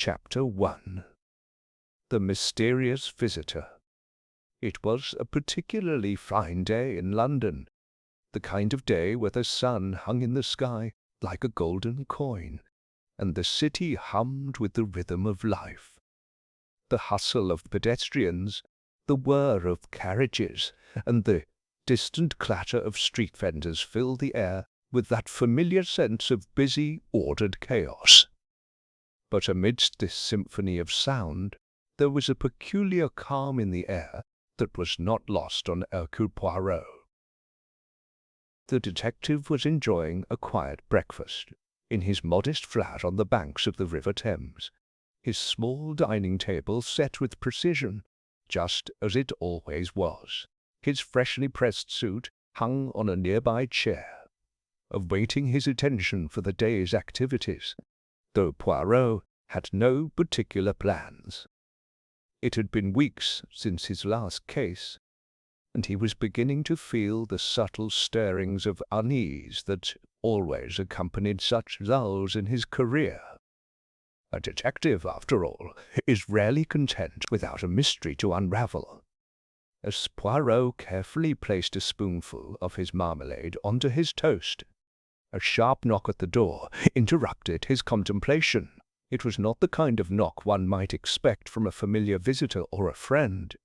Chapter 1. The Mysterious Visitor. It was a particularly fine day in London, the kind of day where the sun hung in the sky like a golden coin, and the city hummed with the rhythm of life. The hustle of pedestrians, the whir of carriages, and the distant clatter of street vendors filled the air with that familiar sense of busy, ordered chaos. But amidst this symphony of sound, there was a peculiar calm in the air that was not lost on Hercule Poirot. The detective was enjoying a quiet breakfast in his modest flat on the banks of the River Thames, his small dining table set with precision, just as it always was. His freshly pressed suit hung on a nearby chair, awaiting his attention for the day's activities, though Poirot had no particular plans. It had been weeks since his last case, and he was beginning to feel the subtle stirrings of unease that always accompanied such lulls in his career. A detective, after all, is rarely content without a mystery to unravel. As Poirot carefully placed a spoonful of his marmalade onto his toast, a sharp knock at the door interrupted his contemplation. It was not the kind of knock one might expect from a familiar visitor or a friend.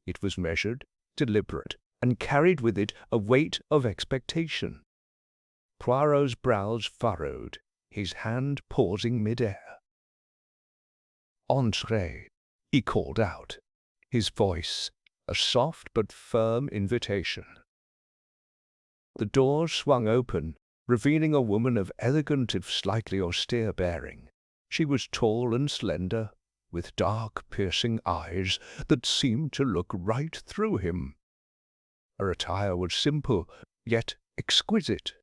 It was measured, deliberate, and carried with it a weight of expectation. Poirot's brows furrowed, his hand pausing mid-air. "Entrez," he called out, his voice a soft but firm invitation. The door swung open, revealing a woman of elegant if slightly austere bearing. She was tall and slender, with dark, piercing eyes that seemed to look right through him. Her attire was simple, yet exquisite.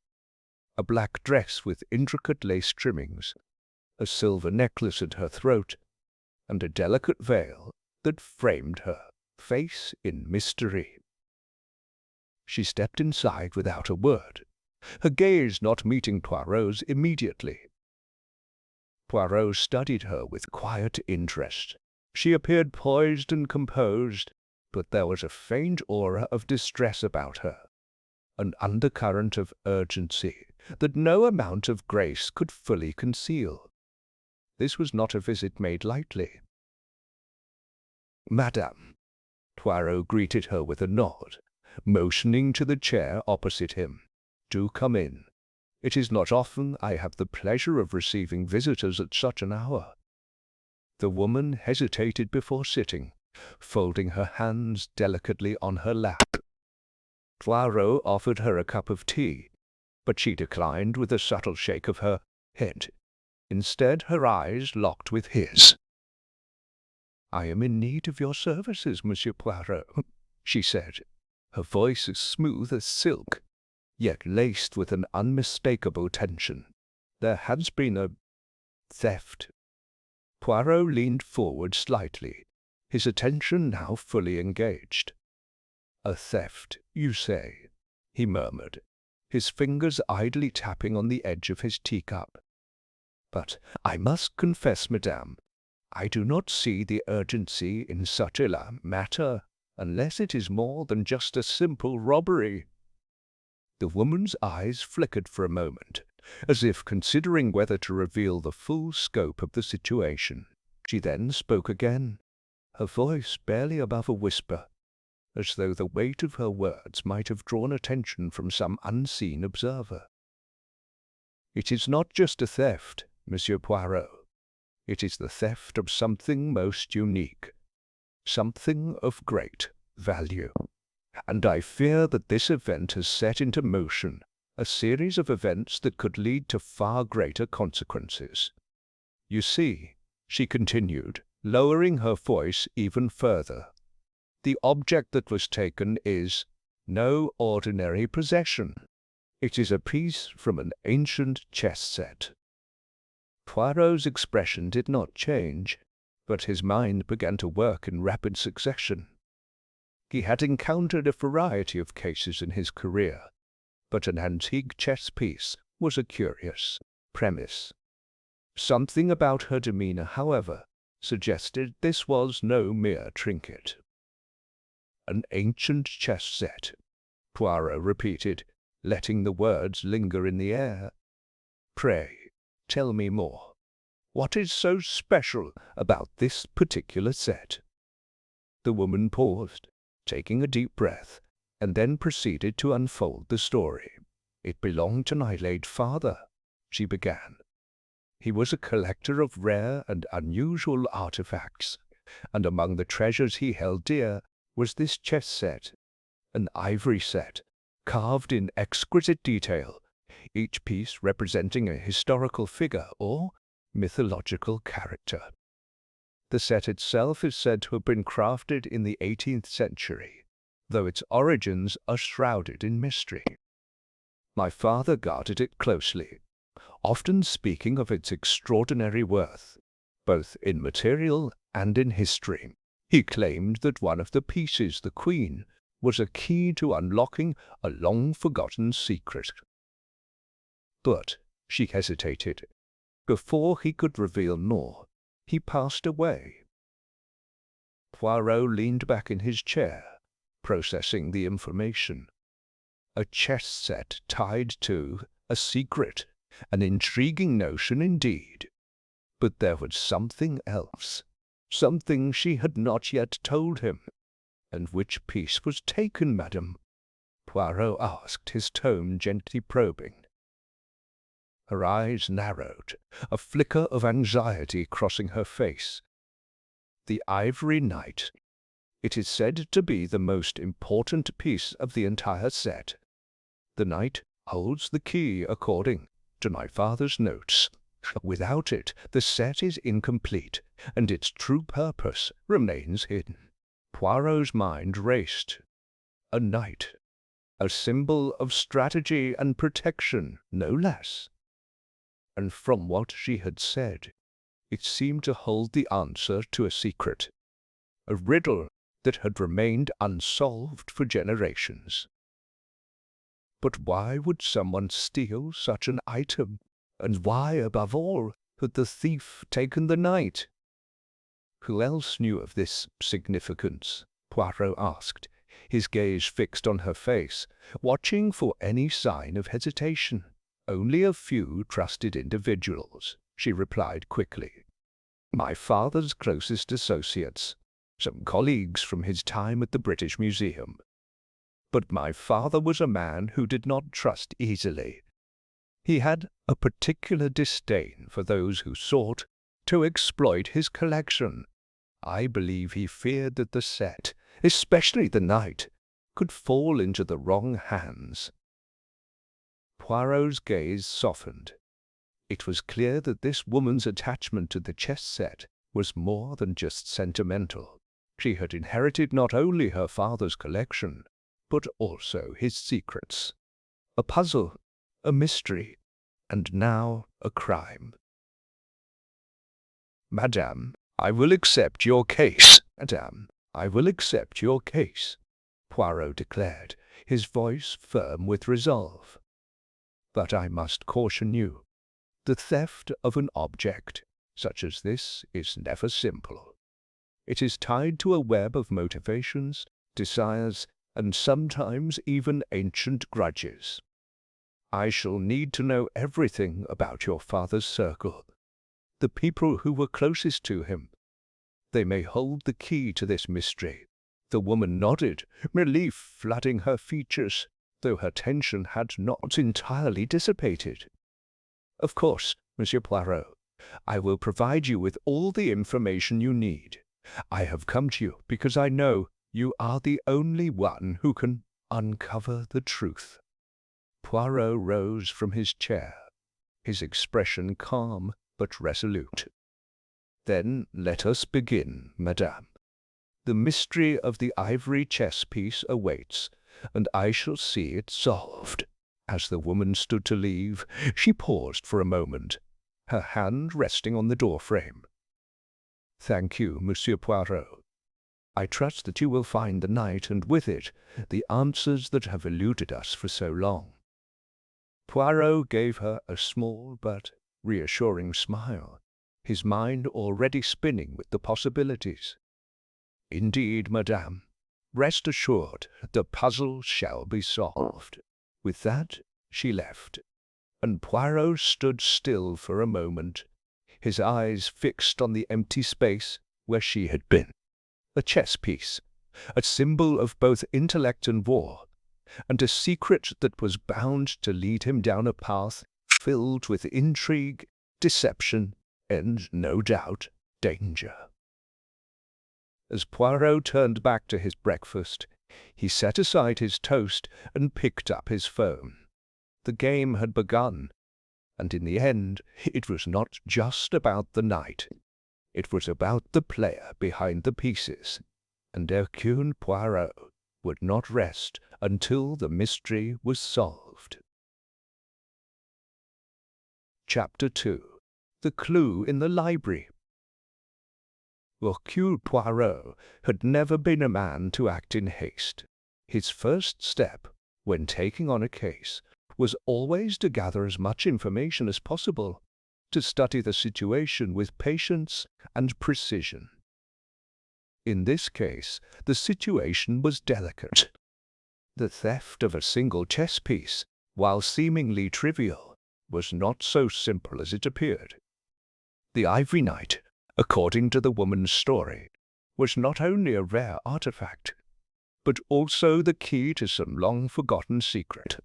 A black dress with intricate lace trimmings, a silver necklace at her throat, and a delicate veil that framed her face in mystery. She stepped inside without a word, her gaze not meeting Poirot's immediately. Poirot studied her with quiet interest. She appeared poised and composed, but there was a faint aura of distress about her, an undercurrent of urgency that no amount of grace could fully conceal. This was not a visit made lightly. "Madame," Poirot greeted her with a nod, motioning to the chair opposite him. "Do come in. It is not often I have the pleasure of receiving visitors at such an hour." The woman hesitated before sitting, folding her hands delicately on her lap. Poirot offered her a cup of tea, but she declined with a subtle shake of her head. Instead, her eyes locked with his. "I am in need of your services, Monsieur Poirot," she said, her voice as smooth as silk, yet laced with an unmistakable tension. "There has been a theft." Poirot leaned forward slightly, his attention now fully engaged. "A theft, you say?" he murmured, his fingers idly tapping on the edge of his teacup. "But I must confess, madame, I do not see the urgency in such a matter, unless it is more than just a simple robbery." The woman's eyes flickered for a moment, as if considering whether to reveal the full scope of the situation. She then spoke again, her voice barely above a whisper, as though the weight of her words might have drawn attention from some unseen observer. "It is not just a theft, Monsieur Poirot. It is the theft of something most unique, something of great value. And I fear that this event has set into motion a series of events that could lead to far greater consequences. You see," she continued, lowering her voice even further, "the object that was taken is no ordinary possession. It is a piece from an ancient chess set." Poirot's expression did not change, but his mind began to work in rapid succession. He had encountered a variety of cases in his career, but an antique chess piece was a curious premise. Something about her demeanor, however, suggested this was no mere trinket. An ancient chess set, Poirot repeated, letting the words linger in the air. Pray, tell me more. What is so special about this particular set? The woman paused, taking a deep breath, and then proceeded to unfold the story. It belonged to my late father, she began. He was a collector of rare and unusual artifacts, and among the treasures he held dear was this chess set, an ivory set, carved in exquisite detail, each piece representing a historical figure or mythological character. The set itself is said to have been crafted in the 18th century, though its origins are shrouded in mystery. My father guarded it closely, often speaking of its extraordinary worth, both in material and in history. He claimed that one of the pieces, the Queen, was a key to unlocking a long-forgotten secret. But she hesitated. Before he could reveal more, he passed away. Poirot leaned back in his chair, processing the information. A chess set tied to a secret, an intriguing notion indeed. But there was something else, something she had not yet told him. And which piece was taken, madam? Poirot asked, his tone gently probing. Her eyes narrowed, a flicker of anxiety crossing her face. The ivory knight. It is said to be the most important piece of the entire set. The knight holds the key according to my father's notes. Without it, the set is incomplete, and its true purpose remains hidden. Poirot's mind raced. A knight, a symbol of strategy and protection, no less. And from what she had said, it seemed to hold the answer to a secret, a riddle that had remained unsolved for generations. But why would someone steal such an item? And why, above all, had the thief taken the knight? Who else knew of this significance? Poirot asked, his gaze fixed on her face, watching for any sign of hesitation. Only a few trusted individuals, she replied quickly. My father's closest associates, some colleagues from his time at the British Museum. But my father was a man who did not trust easily. He had a particular disdain for those who sought to exploit his collection. I believe he feared that the set, especially the knight, could fall into the wrong hands. Poirot's gaze softened. It was clear that this woman's attachment to the chess set was more than just sentimental. She had inherited not only her father's collection, but also his secrets. A puzzle, a mystery, and now a crime. Madame, I will accept your case. Madame, I will accept your case, Poirot declared, his voice firm with resolve. But I must caution you. The theft of an object such as this is never simple. It is tied to a web of motivations, desires, and sometimes even ancient grudges. I shall need to know everything about your father's circle, the people who were closest to him. They may hold the key to this mystery. The woman nodded, relief flooding her features, though her tension had not entirely dissipated. Of course, Monsieur Poirot, I will provide you with all the information you need. I have come to you because I know you are the only one who can uncover the truth. Poirot rose from his chair, his expression calm but resolute. Then let us begin, madame. The mystery of the ivory chess piece awaits, and I shall see it solved. As the woman stood to leave, she paused for a moment, her hand resting on the doorframe. Thank you, Monsieur Poirot. I trust that you will find the knight, and with it, the answers that have eluded us for so long. Poirot gave her a small but reassuring smile, his mind already spinning with the possibilities. "Indeed, madame. Rest assured, the puzzle shall be solved." With that, she left, and Poirot stood still for a moment, his eyes fixed on the empty space where she had been. A chess piece, a symbol of both intellect and war, and a secret that was bound to lead him down a path filled with intrigue, deception, and, no doubt, danger. As Poirot turned back to his breakfast, he set aside his toast and picked up his phone. The game had begun, and in the end it was not just about the knight. It was about the player behind the pieces, and Hercule Poirot would not rest until the mystery was solved. Chapter 2. The Clue in the Library. Hercule Poirot had never been a man to act in haste. His first step, when taking on a case, was always to gather as much information as possible, to study the situation with patience and precision. In this case, the situation was delicate. The theft of a single chess piece, while seemingly trivial, was not so simple as it appeared. The Ivory Knight, according to the woman's story, was not only a rare artifact, but also the key to some long-forgotten secret.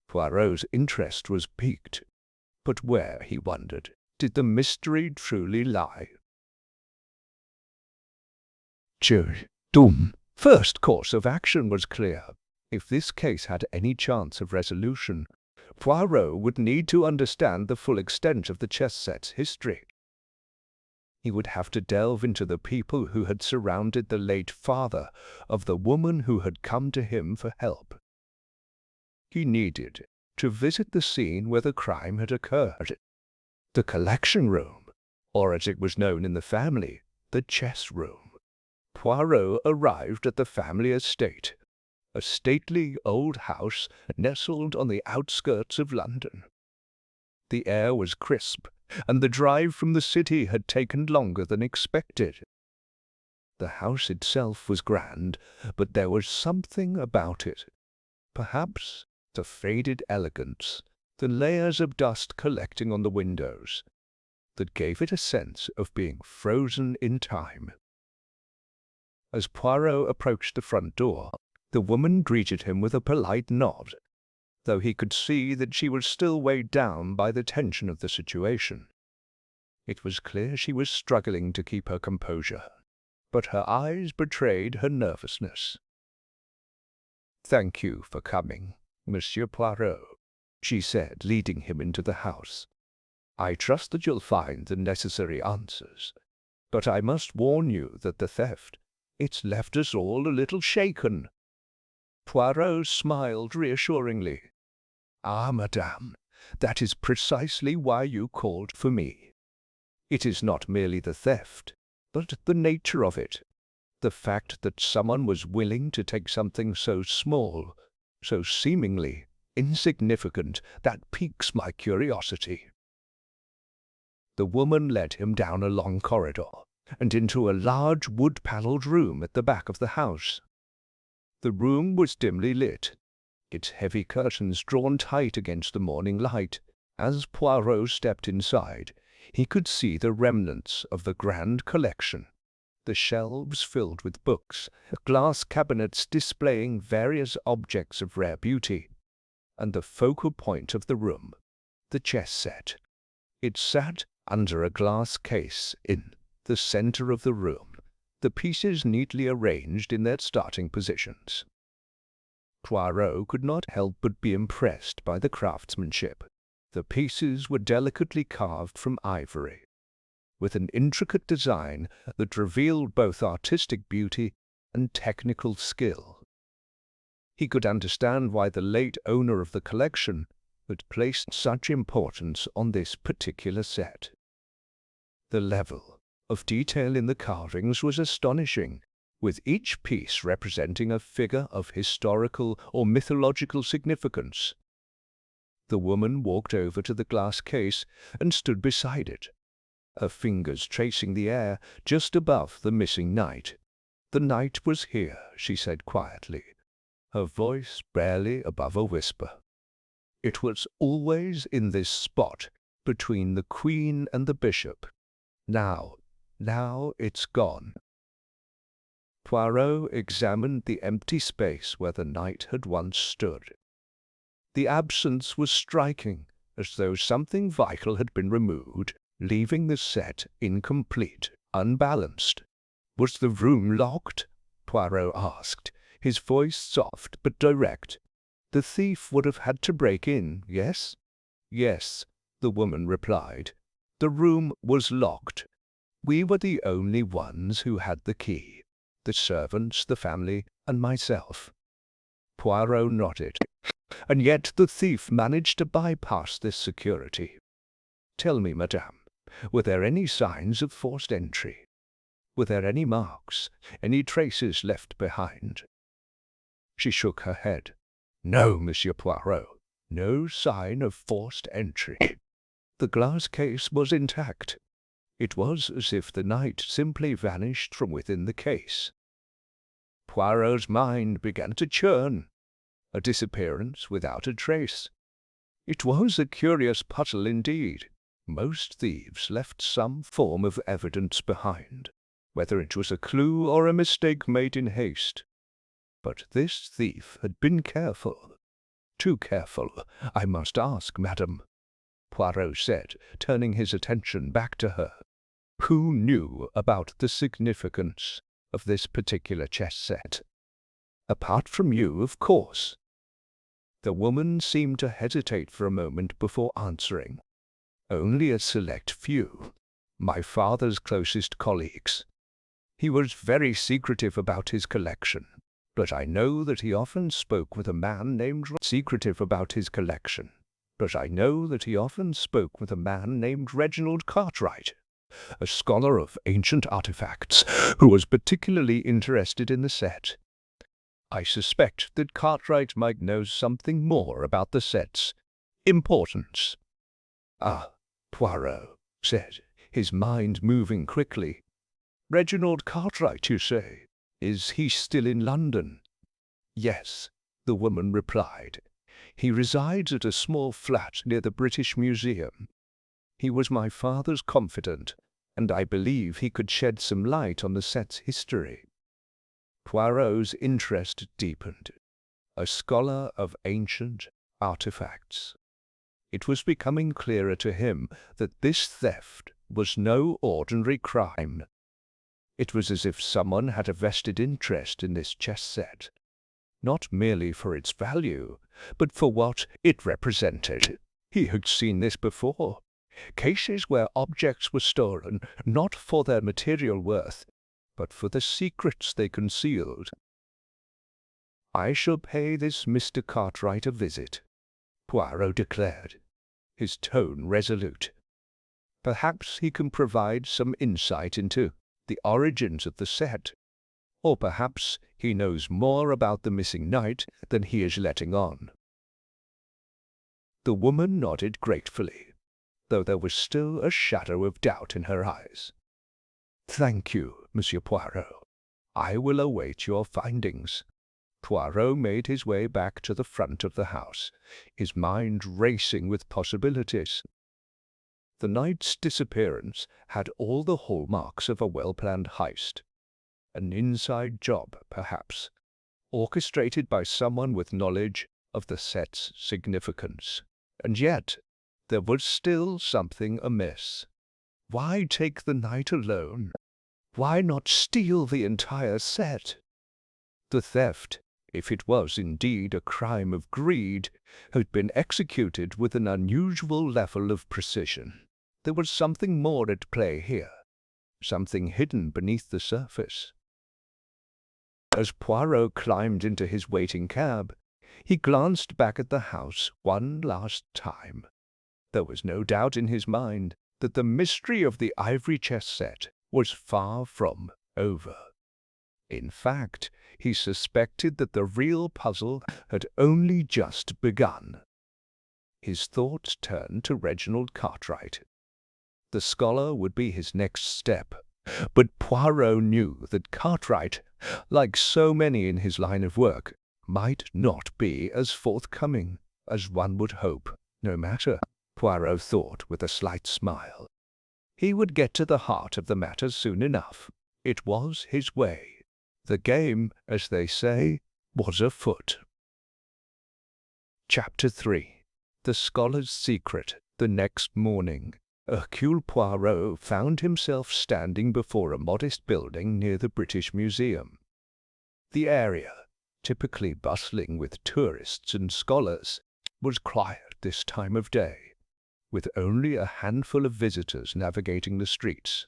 Poirot's interest was piqued, but where, he wondered, did the mystery truly lie? First course of action was clear. If this case had any chance of resolution, Poirot would need to understand the full extent of the chess set's history. He would have to delve into the people who had surrounded the late father of the woman who had come to him for help. He needed to visit the scene where the crime had occurred, the collection room, or as it was known in the family, the chess room. Poirot arrived at the family estate, a stately old house nestled on the outskirts of London. The air was crisp, and the drive from the city had taken longer than expected. The house itself was grand, but there was something about it, perhaps the faded elegance, the layers of dust collecting on the windows, that gave it a sense of being frozen in time. As Poirot approached the front door, the woman greeted him with a polite nod, though he could see that she was still weighed down by the tension of the situation. It was clear she was struggling to keep her composure, but her eyes betrayed her nervousness. "Thank you for coming, Monsieur Poirot," she said, leading him into the house. "I trust that you'll find the necessary answers, but I must warn you that the theft, it's left us all a little shaken." Poirot smiled reassuringly. "Ah, madame, that is precisely why you called for me. It is not merely the theft, but the nature of it. The fact that someone was willing to take something so small, so seemingly insignificant, that piques my curiosity." The woman led him down a long corridor and into a large wood-panelled room at the back of the house. The room was dimly lit, its heavy curtains drawn tight against the morning light. As Poirot stepped inside, he could see the remnants of the grand collection, the shelves filled with books, glass cabinets displaying various objects of rare beauty, and the focal point of the room, the chess set. It sat under a glass case in the center of the room, the pieces neatly arranged in their starting positions. Poirot could not help but be impressed by the craftsmanship. The pieces were delicately carved from ivory, with an intricate design that revealed both artistic beauty and technical skill. He could understand why the late owner of the collection had placed such importance on this particular set. The level of detail in the carvings was astonishing, with each piece representing a figure of historical or mythological significance. The woman walked over to the glass case and stood beside it, her fingers tracing the air just above the missing knight. "The knight was here," she said quietly, her voice barely above a whisper. "It was always in this spot, between the Queen and the Bishop. Now it's gone." Poirot examined the empty space where the knight had once stood. The absence was striking, as though something vital had been removed, leaving the set incomplete, unbalanced. "Was the room locked?" Poirot asked, his voice soft but direct. "The thief would have had to break in, yes?" "Yes," the woman replied. "The room was locked. We were the only ones who had the key. The servants, the family, and myself." Poirot nodded. "And yet the thief managed to bypass this security. Tell me, madame, were there any signs of forced entry? Were there any marks, any traces left behind?" She shook her head. "No, Monsieur Poirot, no sign of forced entry. The glass case was intact. It was as if the knight simply vanished from within the case." Poirot's mind began to churn. A disappearance without a trace. It was a curious puzzle indeed. Most thieves left some form of evidence behind, whether it was a clue or a mistake made in haste. But this thief had been careful. "Too careful, I must ask, madam," Poirot said, turning his attention back to her. "Who knew about the significance of this particular chess set? Apart from you, of course." The woman seemed to hesitate for a moment before answering. "Only a select few. My father's closest colleagues. He was very secretive about his collection, but I know that he often spoke with a man named Reginald Cartwright, a scholar of ancient artifacts, who was particularly interested in the set. I suspect that Cartwright might know something more about the set's importance." "Ah," Poirot said, his mind moving quickly. "Reginald Cartwright, you say? Is he still in London?" "Yes," the woman replied. "He resides at a small flat near the British Museum. He was my father's confidant, and I believe he could shed some light on the set's history." Poirot's interest deepened. A scholar of ancient artifacts. It was becoming clearer to him that this theft was no ordinary crime. It was as if someone had a vested interest in this chess set, not merely for its value, but for what it represented. He had seen this before. Cases where objects were stolen, not for their material worth, but for the secrets they concealed. "I shall pay this Mr. Cartwright a visit," Poirot declared, his tone resolute. "Perhaps he can provide some insight into the origins of the set, or perhaps he knows more about the missing knight than he is letting on." The woman nodded gratefully, though there was still a shadow of doubt in her eyes. "Thank you, Monsieur Poirot. I will await your findings." Poirot made his way back to the front of the house, his mind racing with possibilities. The knight's disappearance had all the hallmarks of a well-planned heist. An inside job, perhaps, orchestrated by someone with knowledge of the set's significance. And yet, there was still something amiss. Why take the knight alone? Why not steal the entire set? The theft, if it was indeed a crime of greed, had been executed with an unusual level of precision. There was something more at play here, something hidden beneath the surface. As Poirot climbed into his waiting cab, he glanced back at the house one last time. There was no doubt in his mind that the mystery of the ivory chess set was far from over. In fact, he suspected that the real puzzle had only just begun. His thoughts turned to Reginald Cartwright. The scholar would be his next step, but Poirot knew that Cartwright, like so many in his line of work, might not be as forthcoming as one would hope. No matter, Poirot thought with a slight smile. He would get to the heart of the matter soon enough. It was his way. The game, as they say, was afoot. Chapter 3. The Scholar's Secret. The next morning, Hercule Poirot found himself standing before a modest building near the British Museum. The area, typically bustling with tourists and scholars, was quiet this time of day, with only a handful of visitors navigating the streets.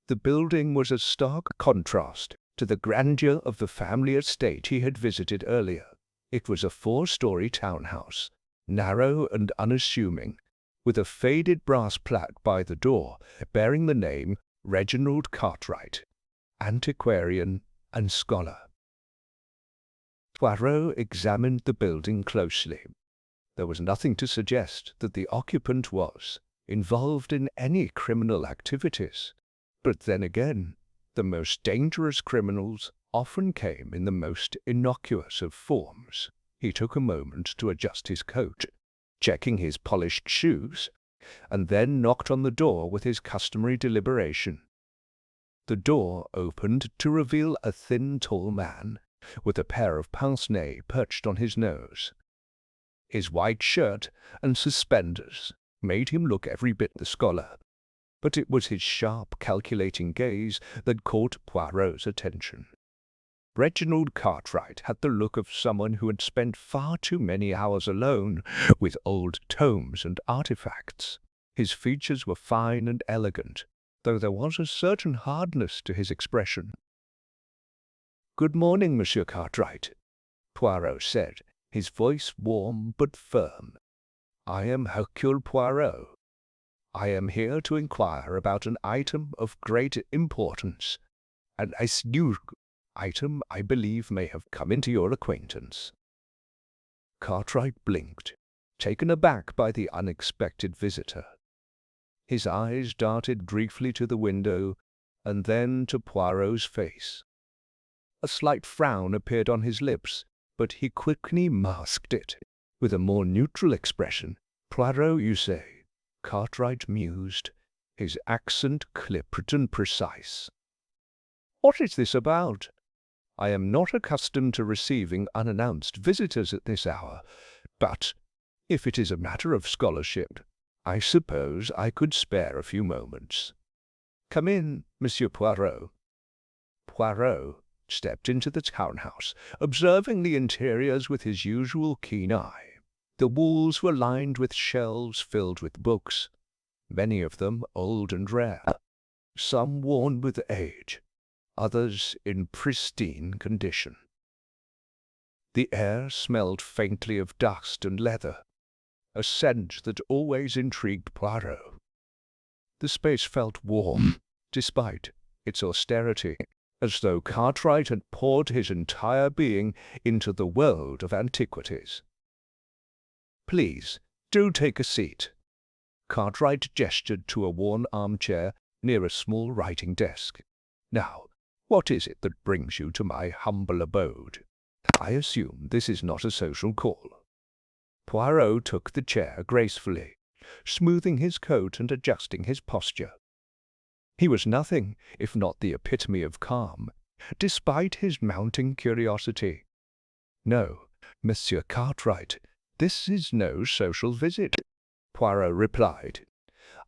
The building was a stark contrast to the grandeur of the family estate he had visited earlier. It was a 4-story townhouse, narrow and unassuming, with a faded brass plaque by the door bearing the name Reginald Cartwright, antiquarian and scholar. Poirot examined the building closely. There was nothing to suggest that the occupant was involved in any criminal activities. But then again, the most dangerous criminals often came in the most innocuous of forms. He took a moment to adjust his coat, checking his polished shoes, and then knocked on the door with his customary deliberation. The door opened to reveal a thin, tall man with a pair of pince-nez perched on his nose. His white shirt and suspenders made him look every bit the scholar, but it was his sharp, calculating gaze that caught Poirot's attention. Reginald Cartwright had the look of someone who had spent far too many hours alone with old tomes and artifacts. His features were fine and elegant, though there was a certain hardness to his expression. "Good morning, Monsieur Cartwright," Poirot said, his voice warm but firm. "I am Hercule Poirot. I am here to inquire about an item of great importance, and this new item I believe may have come into your acquaintance." Cartwright blinked, taken aback by the unexpected visitor. His eyes darted briefly to the window and then to Poirot's face. A slight frown appeared on his lips, but he quickly masked it with a more neutral expression. "Poirot, you say?" Cartwright mused, his accent clipped and precise. "What is this about? I am not accustomed to receiving unannounced visitors at this hour, but if it is a matter of scholarship, I suppose I could spare a few moments. Come in, Monsieur Poirot." Poirot stepped into the townhouse, observing the interiors with his usual keen eye. The walls were lined with shelves filled with books, many of them old and rare, some worn with age, others in pristine condition. The air smelled faintly of dust and leather, a scent that always intrigued Poirot. The space felt warm, despite its austerity, as though Cartwright had poured his entire being into the world of antiquities. "Please, do take a seat." Cartwright gestured to a worn armchair near a small writing desk. "Now, what is it that brings you to my humble abode? I assume this is not a social call." Poirot took the chair gracefully, smoothing his coat and adjusting his posture. He was nothing if not the epitome of calm, despite his mounting curiosity. "No, Monsieur Cartwright, this is no social visit," Poirot replied.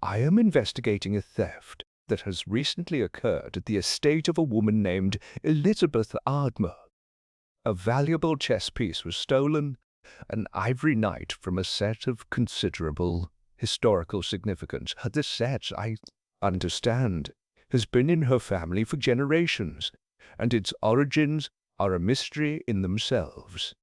"I am investigating a theft that has recently occurred at the estate of a woman named Elizabeth Ardmore. A valuable chess piece was stolen, an ivory knight from a set of considerable historical significance. The set, I understand, has been in her family for generations, and its origins are a mystery in themselves."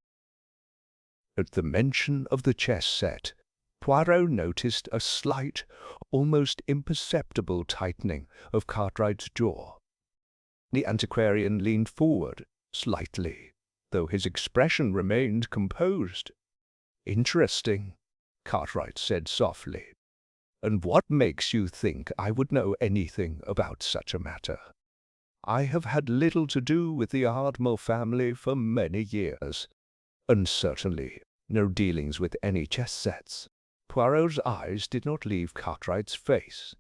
At the mention of the chess set, Poirot noticed a slight, almost imperceptible tightening of Cartwright's jaw. The antiquarian leaned forward slightly, though his expression remained composed. "Interesting," Cartwright said softly. "And what makes you think I would know anything about such a matter? I have had little to do with the Ardmore family for many years, and certainly no dealings with any chess sets." Poirot's eyes did not leave Cartwright's face.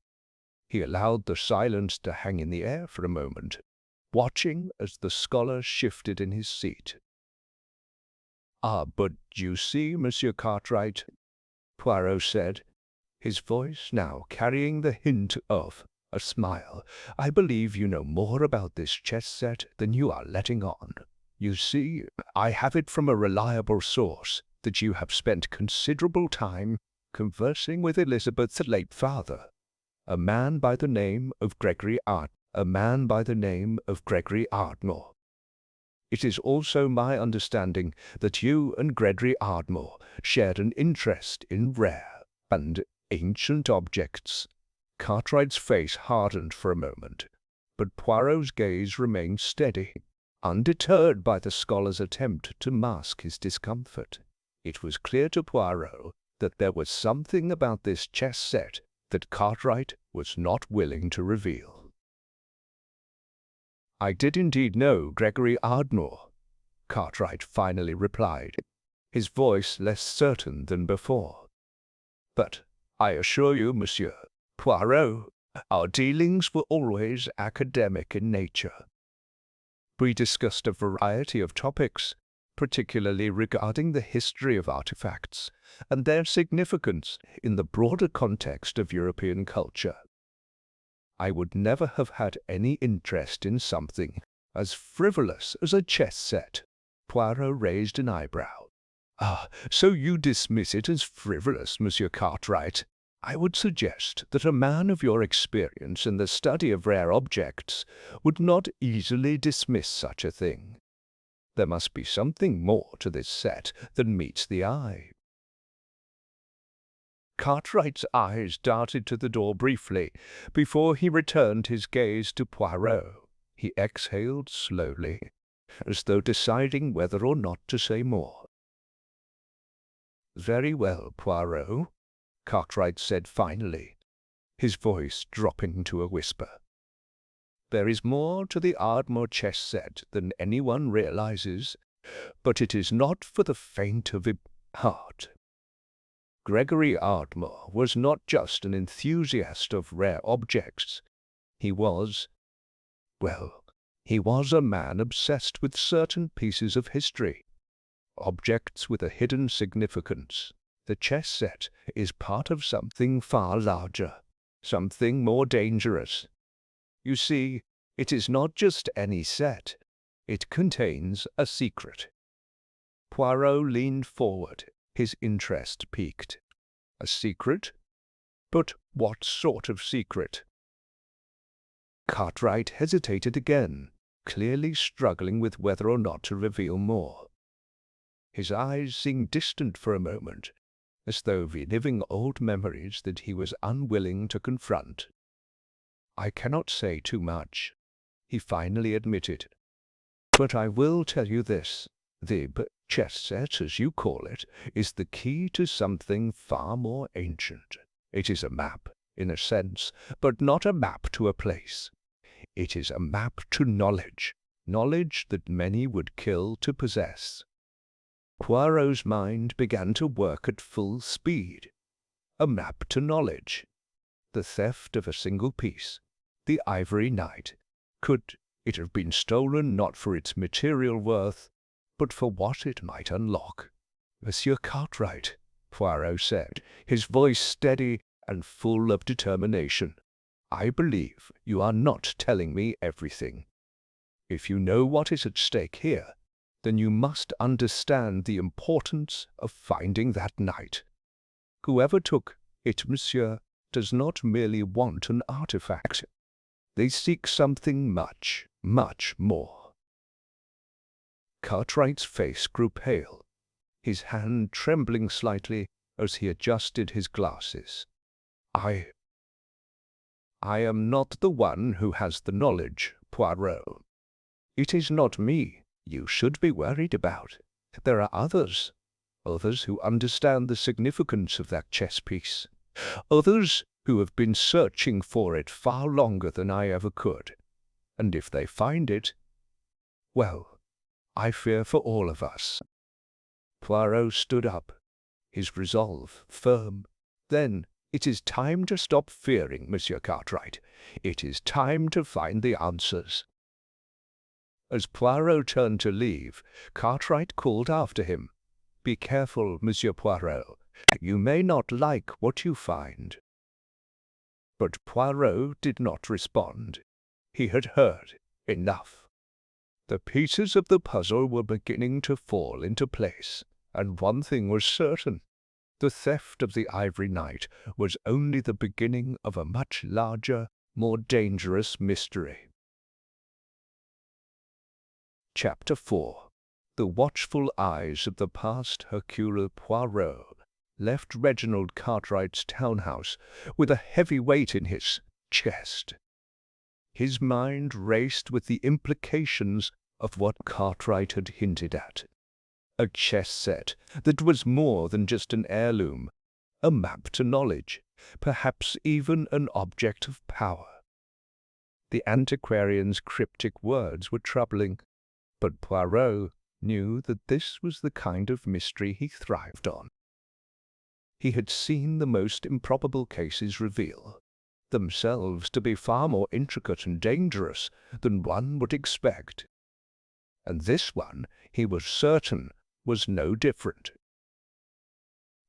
He allowed the silence to hang in the air for a moment, watching as the scholar shifted in his seat. "Ah, but you see, Monsieur Cartwright," Poirot said, his voice now carrying the hint of a smile, "I believe you know more about this chess set than you are letting on. You see, I have it from a reliable source that you have spent considerable time conversing with Elizabeth's late father, a man by the name of Gregory Ardmore. It is also my understanding that you and Gregory Ardmore shared an interest in rare and ancient objects." Cartwright's face hardened for a moment, but Poirot's gaze remained steady, undeterred by the scholar's attempt to mask his discomfort. It was clear to Poirot that there was something about this chess set that Cartwright was not willing to reveal. "I did indeed know Gregory Ardmore," Cartwright finally replied, his voice less certain than before. "But I assure you, Monsieur Poirot, our dealings were always academic in nature. We discussed a variety of topics, particularly regarding the history of artifacts and their significance in the broader context of European culture. I would never have had any interest in something as frivolous as a chess set." Poirot raised an eyebrow. "Ah, so you dismiss it as frivolous, Monsieur Cartwright? I would suggest that a man of your experience in the study of rare objects would not easily dismiss such a thing. There must be something more to this set than meets the eye." Cartwright's eyes darted to the door briefly before he returned his gaze to Poirot. He exhaled slowly, as though deciding whether or not to say more. "Very well, Poirot," Cartwright said finally, his voice dropping to a whisper. "There is more to the Ardmore chess set than anyone realizes, but it is not for the faint of heart. Gregory Ardmore was not just an enthusiast of rare objects. He was a man obsessed with certain pieces of history, objects with a hidden significance. The chess set is part of something far larger, something more dangerous. You see, it is not just any set. It contains a secret." Poirot leaned forward, his interest piqued. "A secret? But what sort of secret?" Cartwright hesitated again, clearly struggling with whether or not to reveal more. His eyes seemed distant for a moment, as though reliving old memories that he was unwilling to confront. "I cannot say too much," he finally admitted. "But I will tell you this. The chess set, as you call it, is the key to something far more ancient. It is a map, in a sense, but not a map to a place. It is a map to knowledge, knowledge that many would kill to possess." Poirot's mind began to work at full speed. A map to knowledge. The theft of a single piece, the Ivory Knight. Could it have been stolen not for its material worth, but for what it might unlock? "Monsieur Cartwright," Poirot said, his voice steady and full of determination, "I believe you are not telling me everything. If you know what is at stake here, then you must understand the importance of finding that knight. Whoever took it, monsieur, does not merely want an artifact. They seek something much, much more." Cartwright's face grew pale, his hand trembling slightly as he adjusted his glasses. I am not the one who has the knowledge, Poirot. It is not me you should be worried about. There are others others who understand the significance of that chess piece, others who have been searching for it far longer than I ever could, and if they find it, well, I fear for all of us." Poirot stood up, his resolve firm. "Then it is time to stop fearing, Monsieur Cartwright. It is time to find the answers." As Poirot turned to leave, Cartwright called after him, "Be careful, Monsieur Poirot. You may not like what you find." But Poirot did not respond. He had heard enough. The pieces of the puzzle were beginning to fall into place, and one thing was certain. The theft of the Ivory Knight was only the beginning of a much larger, more dangerous mystery. Chapter 4. The watchful eyes of the past Hercule Poirot left Reginald Cartwright's townhouse with a heavy weight in his chest. His mind raced with the implications of what Cartwright had hinted at. A chess set that was more than just an heirloom, a map to knowledge, perhaps even an object of power. The antiquarian's cryptic words were troubling, but Poirot knew that this was the kind of mystery he thrived on. He had seen the most improbable cases reveal themselves to be far more intricate and dangerous than one would expect. And this one, he was certain, was no different.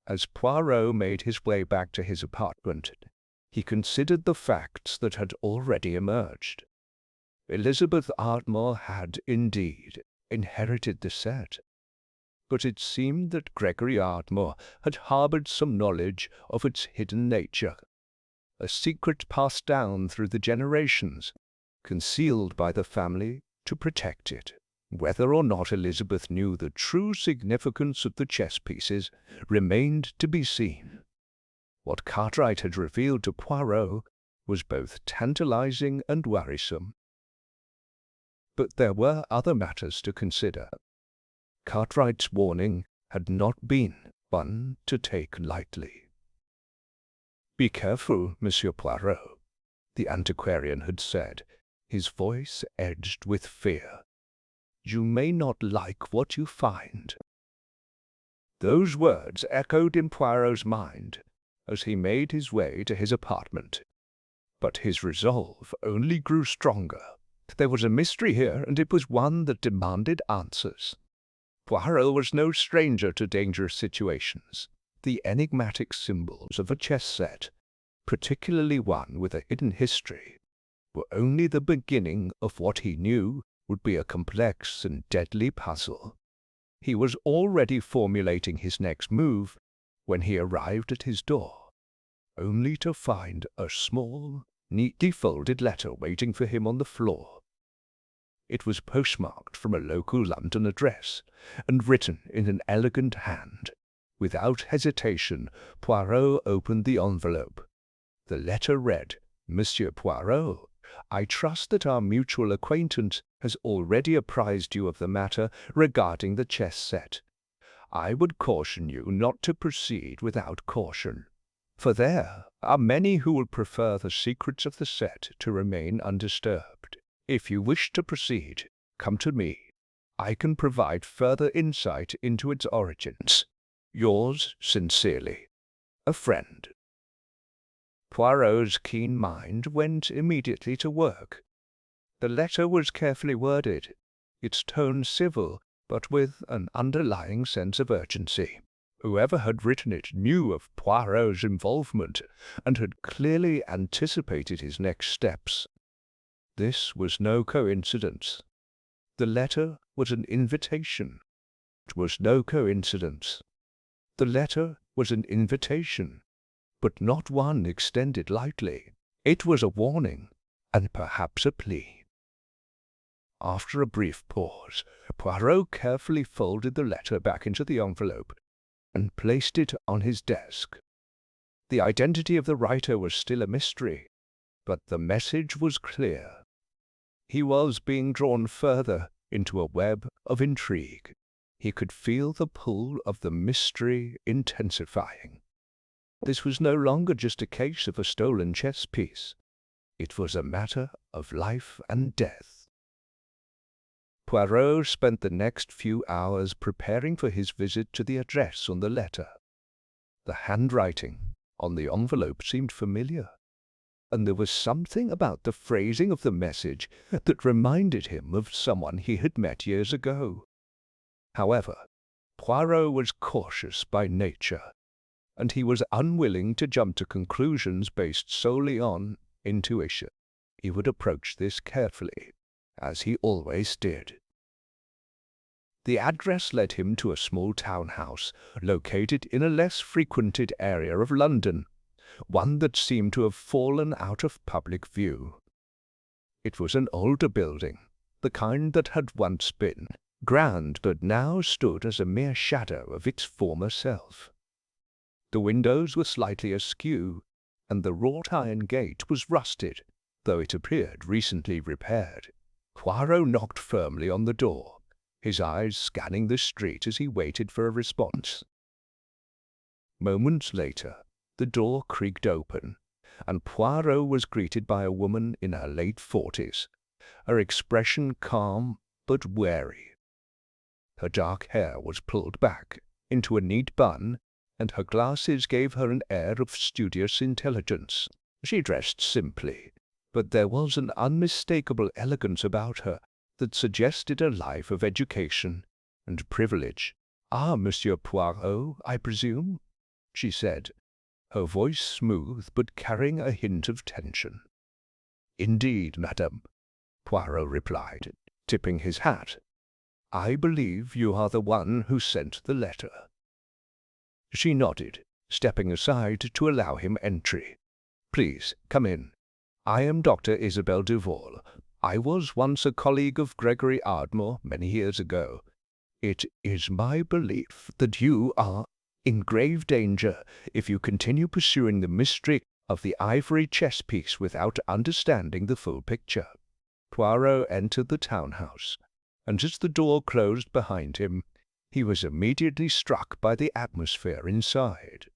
As Poirot made his way back to his apartment, he considered the facts that had already emerged. Elizabeth Ardmore had, indeed, inherited the set, but it seemed that Gregory Ardmore had harbored some knowledge of its hidden nature, a secret passed down through the generations, concealed by the family to protect it. Whether or not Elizabeth knew the true significance of the chess pieces remained to be seen. What Cartwright had revealed to Poirot was both tantalizing and worrisome. But there were other matters to consider. Cartwright's warning had not been one to take lightly. "Be careful, Monsieur Poirot," the antiquarian had said, his voice edged with fear. "You may not like what you find." Those words echoed in Poirot's mind as he made his way to his apartment. But his resolve only grew stronger. There was a mystery here, and it was one that demanded answers. Poirot was no stranger to dangerous situations. The enigmatic symbols of a chess set, particularly one with a hidden history, were only the beginning of what he knew would be a complex and deadly puzzle. He was already formulating his next move when he arrived at his door, only to find a small, neatly folded letter waiting for him on the floor. It was postmarked from a local London address, and written in an elegant hand. Without hesitation, Poirot opened the envelope. The letter read, "Monsieur Poirot, I trust that our mutual acquaintance has already apprised you of the matter regarding the chess set. I would caution you not to proceed without caution, for there are many who will prefer the secrets of the set to remain undisturbed. If you wish to proceed, come to me. I can provide further insight into its origins. Yours sincerely, a friend." Poirot's keen mind went immediately to work. The letter was carefully worded, its tone civil, but with an underlying sense of urgency. Whoever had written it knew of Poirot's involvement and had clearly anticipated his next steps. This was no coincidence. The letter was an invitation. It was no coincidence. The letter was an invitation, but not one extended lightly. It was a warning, and perhaps a plea. After a brief pause, Poirot carefully folded the letter back into the envelope and placed it on his desk. The identity of the writer was still a mystery, but the message was clear. He was being drawn further into a web of intrigue. He could feel the pull of the mystery intensifying. This was no longer just a case of a stolen chess piece. It was a matter of life and death. Poirot spent the next few hours preparing for his visit to the address on the letter. The handwriting on the envelope seemed familiar, and there was something about the phrasing of the message that reminded him of someone he had met years ago. However, Poirot was cautious by nature, and he was unwilling to jump to conclusions based solely on intuition. He would approach this carefully, as he always did. The address led him to a small townhouse located in a less frequented area of London, one that seemed to have fallen out of public view. It was an older building, the kind that had once been grand but now stood as a mere shadow of its former self. The windows were slightly askew, and the wrought iron gate was rusted, though it appeared recently repaired. Poirot knocked firmly on the door, his eyes scanning the street as he waited for a response. Moments later, the door creaked open, and Poirot was greeted by a woman in her late 40s, her expression calm but wary. Her dark hair was pulled back into a neat bun, and her glasses gave her an air of studious intelligence. She dressed simply, but there was an unmistakable elegance about her that suggested a life of education and privilege. "Ah, Monsieur Poirot, I presume?" she said, her voice smooth but carrying a hint of tension. "Indeed, madame," Poirot replied, tipping his hat. "I believe you are the one who sent the letter." She nodded, stepping aside to allow him entry. "Please, come in. I am Dr. Isabelle Duval. I was once a colleague of Gregory Ardmore many years ago. It is my belief that you are in grave danger if you continue pursuing the mystery of the ivory chess piece without understanding the full picture." Poirot entered the townhouse, and as the door closed behind him, he was immediately struck by the atmosphere inside.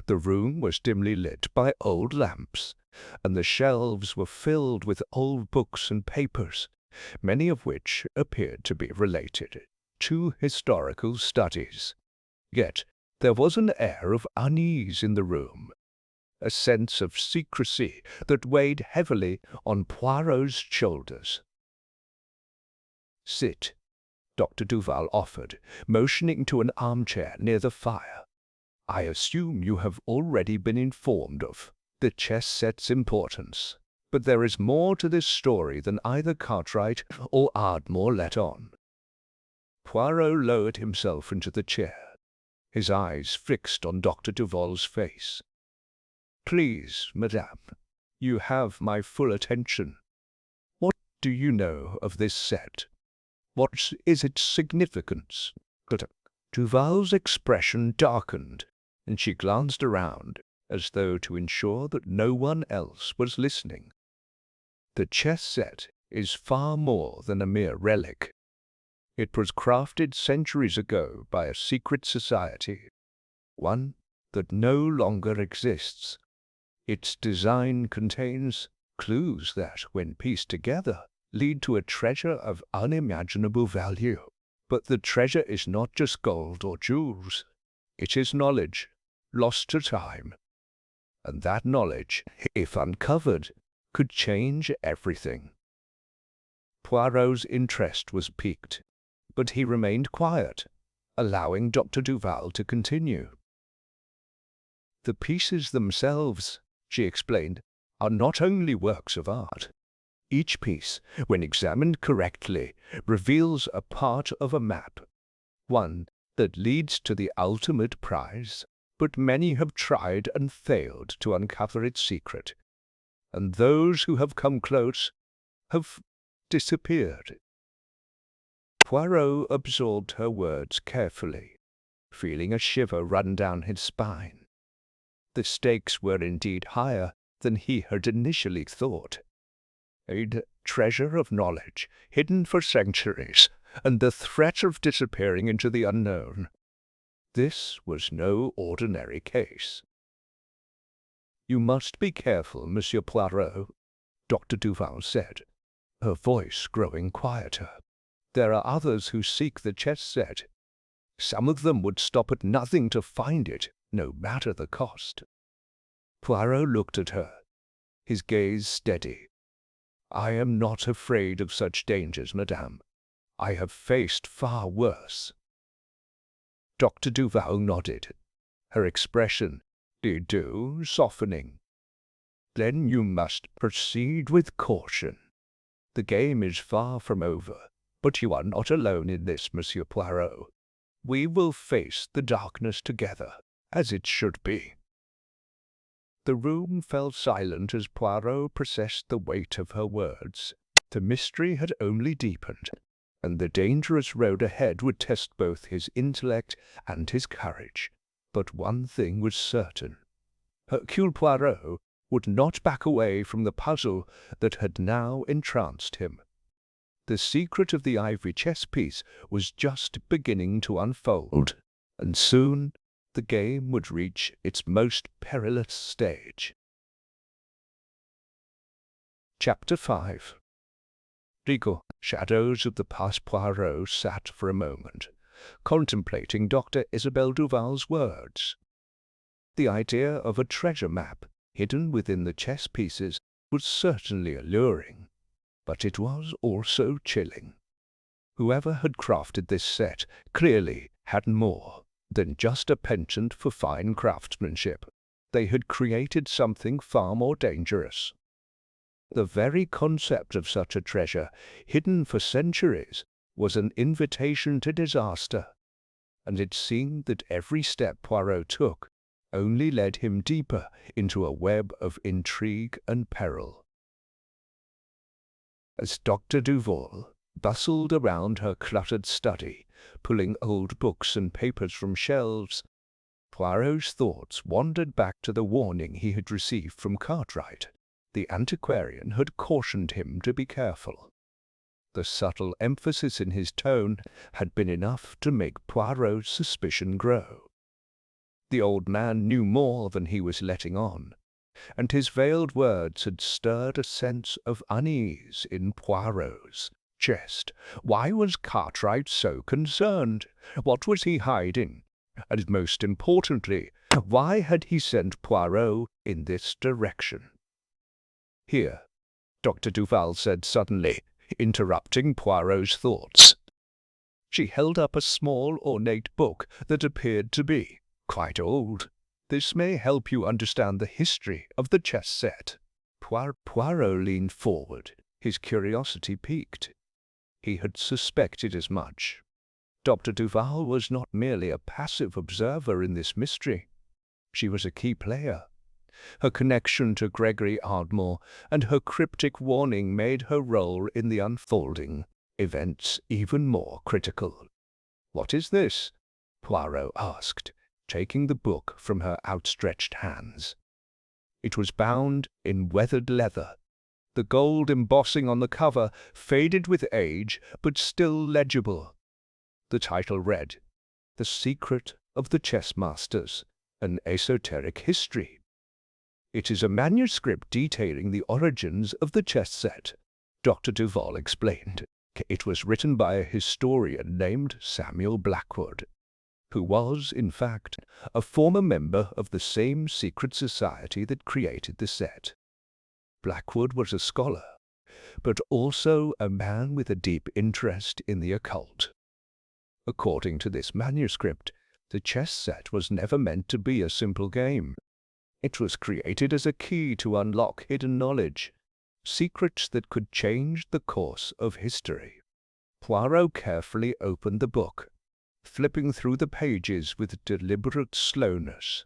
The room was dimly lit by old lamps, and the shelves were filled with old books and papers, many of which appeared to be related to historical studies. Yet there was an air of unease in the room, a sense of secrecy that weighed heavily on Poirot's shoulders. "Sit," Dr. Duval offered, motioning to an armchair near the fire. "I assume you have already been informed of the chess set's importance, but there is more to this story than either Cartwright or Ardmore let on." Poirot lowered himself into the chair, his eyes fixed on Dr. Duval's face. "Please, madame, you have my full attention. What do you know of this set? What is its significance?" Duval's expression darkened, and she glanced around, as though to ensure that no one else was listening. "The chess set is far more than a mere relic. It was crafted centuries ago by a secret society, one that no longer exists. Its design contains clues that, when pieced together, lead to a treasure of unimaginable value. But the treasure is not just gold or jewels. It is knowledge, lost to time. And that knowledge, if uncovered, could change everything." Poirot's interest was piqued, but he remained quiet, allowing Dr. Duval to continue. "The pieces themselves," she explained, "are not only works of art. Each piece, when examined correctly, reveals a part of a map, one that leads to the ultimate prize. But many have tried and failed to uncover its secret, and those who have come close have disappeared." Poirot absorbed her words carefully, feeling a shiver run down his spine. The stakes were indeed higher than he had initially thought. A treasure of knowledge, hidden for centuries, and the threat of disappearing into the unknown. This was no ordinary case. "You must be careful, Monsieur Poirot," Dr. Duval said, her voice growing quieter. "There are others who seek the chess set. Some of them would stop at nothing to find it, no matter the cost." Poirot looked at her, his gaze steady. "I am not afraid of such dangers, madame. I have faced far worse." Dr. Duval nodded, her expression, softening. "Then you must proceed with caution. The game is far from over, but you are not alone in this, Monsieur Poirot. We will face the darkness together, as it should be." The room fell silent as Poirot processed the weight of her words. The mystery had only deepened, and the dangerous road ahead would test both his intellect and his courage. But one thing was certain. Hercule Poirot would not back away from the puzzle that had now entranced him. The secret of the ivory chess piece was just beginning to unfold, and soon the game would reach its most perilous stage. Chapter 5. Regal shadows of the past. Poirot sat for a moment, contemplating Dr. Isabelle Duval's words. The idea of a treasure map hidden within the chess pieces was certainly alluring, but it was also chilling. Whoever had crafted this set clearly had more than just a penchant for fine craftsmanship. They had created something far more dangerous. The very concept of such a treasure, hidden for centuries, was an invitation to disaster, and it seemed that every step Poirot took only led him deeper into a web of intrigue and peril. As Dr. Duval bustled around her cluttered study, pulling old books and papers from shelves, Poirot's thoughts wandered back to the warning he had received from Cartwright. The antiquarian had cautioned him to be careful. The subtle emphasis in his tone had been enough to make Poirot's suspicion grow. The old man knew more than he was letting on, and his veiled words had stirred a sense of unease in Poirot's chest. Why was Cartwright so concerned? What was he hiding? And most importantly, why had he sent Poirot in this direction? "Here," Dr. Duval said suddenly, interrupting Poirot's thoughts. She held up a small, ornate book that appeared to be quite old. "This may help you understand the history of the chess set." Poirot leaned forward, his curiosity piqued. He had suspected as much. Dr. Duval was not merely a passive observer in this mystery. She was a key player. Her connection to Gregory Ardmore and her cryptic warning made her role in the unfolding events even more critical. "What is this?" Poirot asked, taking the book from her outstretched hands. It was bound in weathered leather. The gold embossing on the cover faded with age, but still legible. The title read, "The Secret of the Chess Masters, an Esoteric History." "It is a manuscript detailing the origins of the chess set," Dr. Duval explained. "It was written by a historian named Samuel Blackwood, who was, in fact, a former member of the same secret society that created the set. Blackwood was a scholar, but also a man with a deep interest in the occult. According to this manuscript, the chess set was never meant to be a simple game. It was created as a key to unlock hidden knowledge, secrets that could change the course of history." Poirot carefully opened the book, flipping through the pages with deliberate slowness.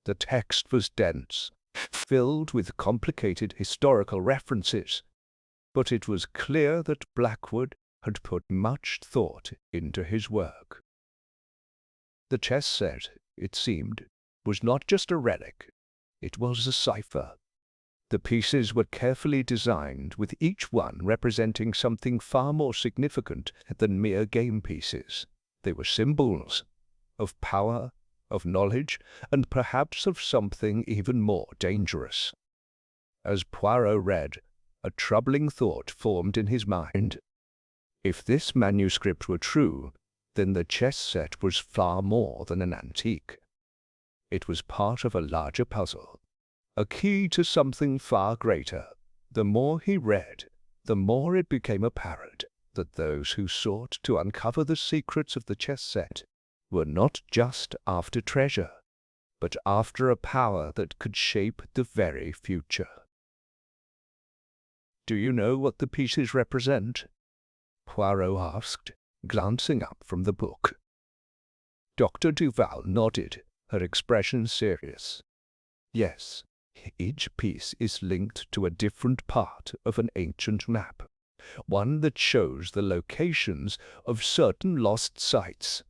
The text was dense, filled with complicated historical references, but it was clear that Blackwood had put much thought into his work. The chess set, it seemed, was not just a relic, it was a cipher. The pieces were carefully designed, with each one representing something far more significant than mere game pieces. They were symbols of power, of knowledge, and perhaps of something even more dangerous. As Poirot read, a troubling thought formed in his mind. If this manuscript were true, then the chess set was far more than an antique. It was part of a larger puzzle, a key to something far greater. The more he read, the more it became apparent that those who sought to uncover the secrets of the chess set were not just after treasure, but after a power that could shape the very future. "Do you know what the pieces represent?" Poirot asked, glancing up from the book. Dr. Duval nodded, her expression serious. "Yes, each piece is linked to a different part of an ancient map, one that shows the locations of certain lost sites.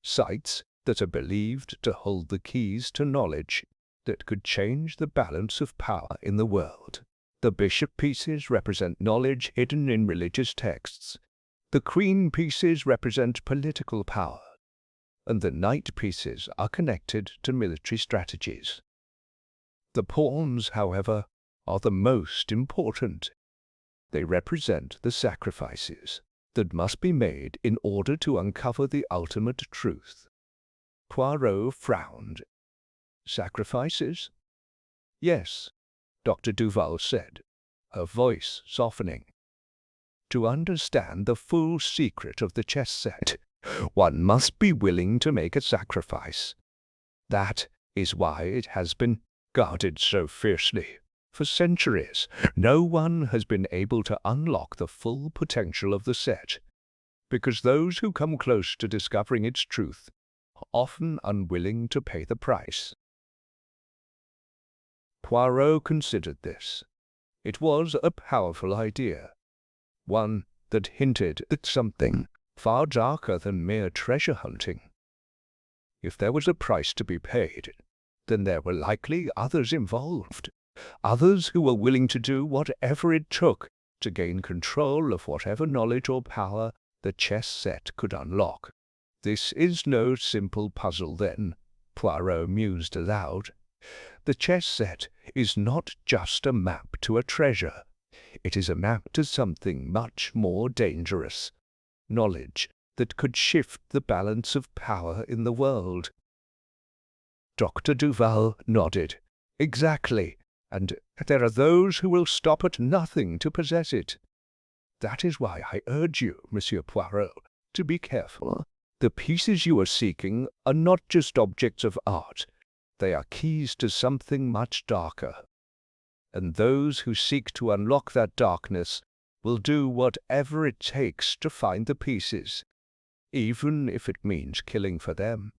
Sites that are believed to hold the keys to knowledge that could change the balance of power in the world. The bishop pieces represent knowledge hidden in religious texts. The queen pieces represent political power, and the knight pieces are connected to military strategies. The pawns, however, are the most important. They represent the sacrifices that must be made in order to uncover the ultimate truth." Poirot frowned. "Sacrifices?" "Yes," Dr. Duval said, her voice softening. "To understand the full secret of the chess set, one must be willing to make a sacrifice. That is why it has been guarded so fiercely. For centuries, no one has been able to unlock the full potential of the set, because those who come close to discovering its truth are often unwilling to pay the price." Poirot considered this. It was a powerful idea, one that hinted at something far darker than mere treasure hunting. If there was a price to be paid, then there were likely others involved, others who were willing to do whatever it took to gain control of whatever knowledge or power the chess set could unlock. "This is no simple puzzle, then," Poirot mused aloud. "The chess set is not just a map to a treasure. It is a map to something much more dangerous, knowledge that could shift the balance of power in the world." Dr. Duval nodded. "Exactly, and there are those who will stop at nothing to possess it. That is why I urge you, Monsieur Poirot, to be careful. The pieces you are seeking are not just objects of art. They are keys to something much darker. And those who seek to unlock that darkness will do whatever it takes to find the pieces, even if it means killing for them."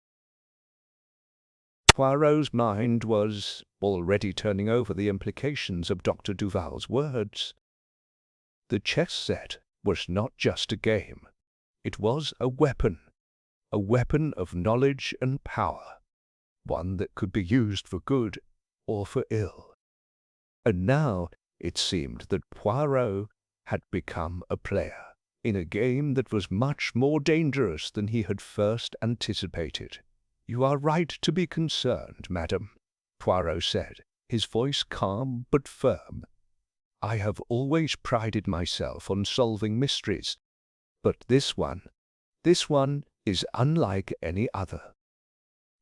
Poirot's mind was already turning over the implications of Dr. Duval's words. The chess set was not just a game. It was a weapon of knowledge and power, one that could be used for good or for ill. And now it seemed that Poirot had become a player in a game that was much more dangerous than he had first anticipated. "You are right to be concerned, madam," Poirot said, his voice calm but firm. "I have always prided myself on solving mysteries, but this one is unlike any other."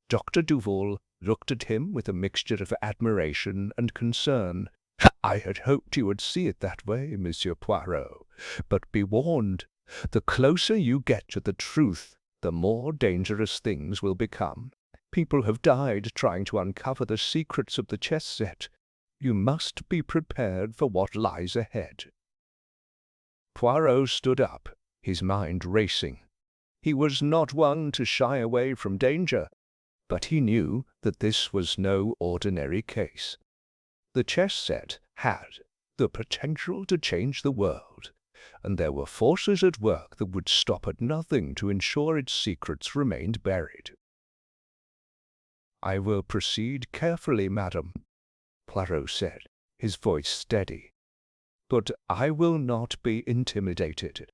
Dr. Duval looked at him with a mixture of admiration and concern. "I had hoped you would see it that way, Monsieur Poirot, but be warned, the closer you get to the truth, the more dangerous things will become. People have died trying to uncover the secrets of the chess set. You must be prepared for what lies ahead." Poirot stood up, his mind racing. He was not one to shy away from danger, but he knew that this was no ordinary case. The chess set had the potential to change the world, and there were forces at work that would stop at nothing to ensure its secrets remained buried. "I will proceed carefully, madam," Poirot said, his voice steady. "But I will not be intimidated.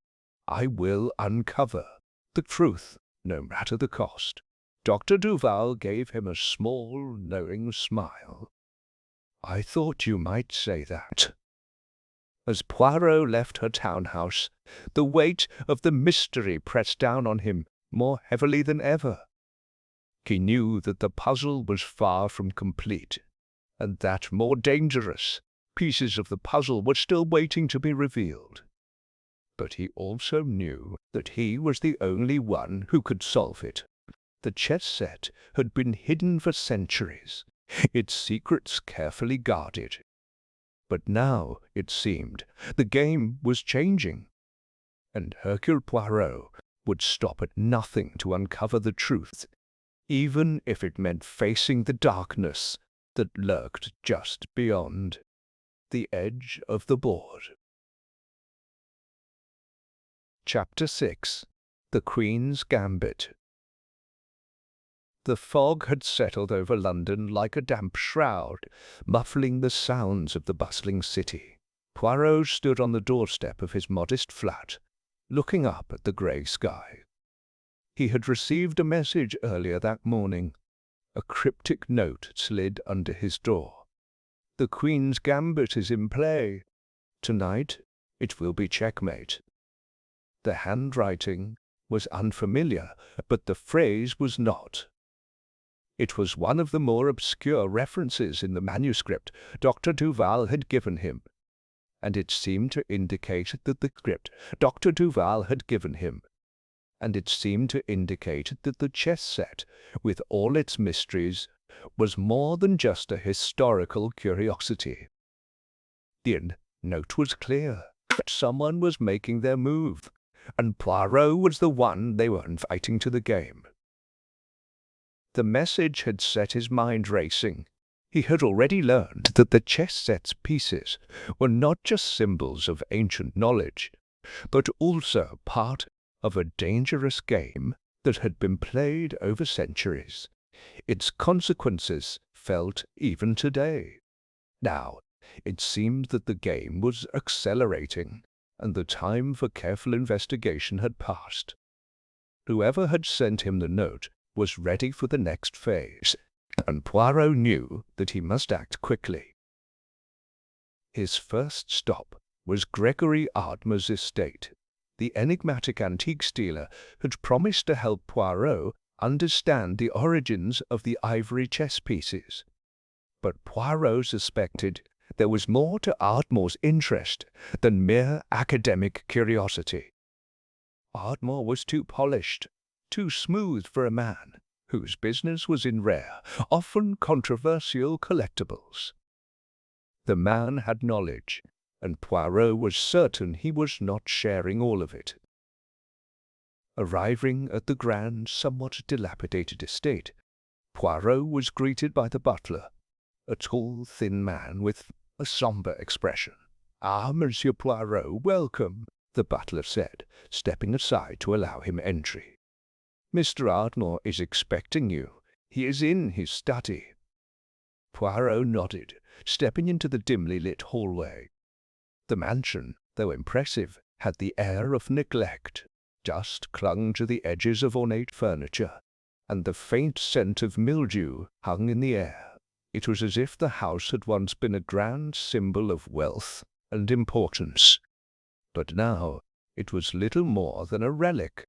I will uncover the truth, no matter the cost." Dr. Duval gave him a small, knowing smile. "I thought you might say that." As Poirot left her townhouse, the weight of the mystery pressed down on him more heavily than ever. He knew that the puzzle was far from complete, and that more dangerous pieces of the puzzle were still waiting to be revealed. But he also knew that he was the only one who could solve it. The chess set had been hidden for centuries, its secrets carefully guarded. But now, it seemed, the game was changing, and Hercule Poirot would stop at nothing to uncover the truth, even if it meant facing the darkness that lurked just beyond the edge of the board. Chapter 6. The Queen's Gambit. The fog had settled over London like a damp shroud, muffling the sounds of the bustling city. Poirot stood on the doorstep of his modest flat, looking up at the grey sky. He had received a message earlier that morning. A cryptic note slid under his door. "The Queen's Gambit is in play. Tonight it will be checkmate." The handwriting was unfamiliar, but the phrase was not. It was one of the more obscure references in the manuscript Dr. Duval had given him, and it seemed to indicate that the chess set, with all its mysteries, was more than just a historical curiosity. The note was clear. Someone was making their move, and Poirot was the one they were inviting to the game. The message had set his mind racing. He had already learned that the chess set's pieces were not just symbols of ancient knowledge, but also part of a dangerous game that had been played over centuries. Its consequences felt even today. Now, it seemed that the game was accelerating, and the time for careful investigation had passed. Whoever had sent him the note was ready for the next phase, and Poirot knew that he must act quickly. His first stop was Gregory Ardmore's estate. The enigmatic antiques dealer had promised to help Poirot understand the origins of the ivory chess pieces. But Poirot suspected there was more to Ardmore's interest than mere academic curiosity. Ardmore was too polished, too smooth for a man whose business was in rare, often controversial collectibles. The man had knowledge, and Poirot was certain he was not sharing all of it. Arriving at the grand, somewhat dilapidated estate, Poirot was greeted by the butler, a tall, thin man with a sombre expression. "Ah, Monsieur Poirot, welcome," the butler said, stepping aside to allow him entry. "Mr. Ardmore is expecting you. He is in his study." Poirot nodded, stepping into the dimly lit hallway. The mansion, though impressive, had the air of neglect. Dust clung to the edges of ornate furniture, and the faint scent of mildew hung in the air. It was as if the house had once been a grand symbol of wealth and importance, but now it was little more than a relic,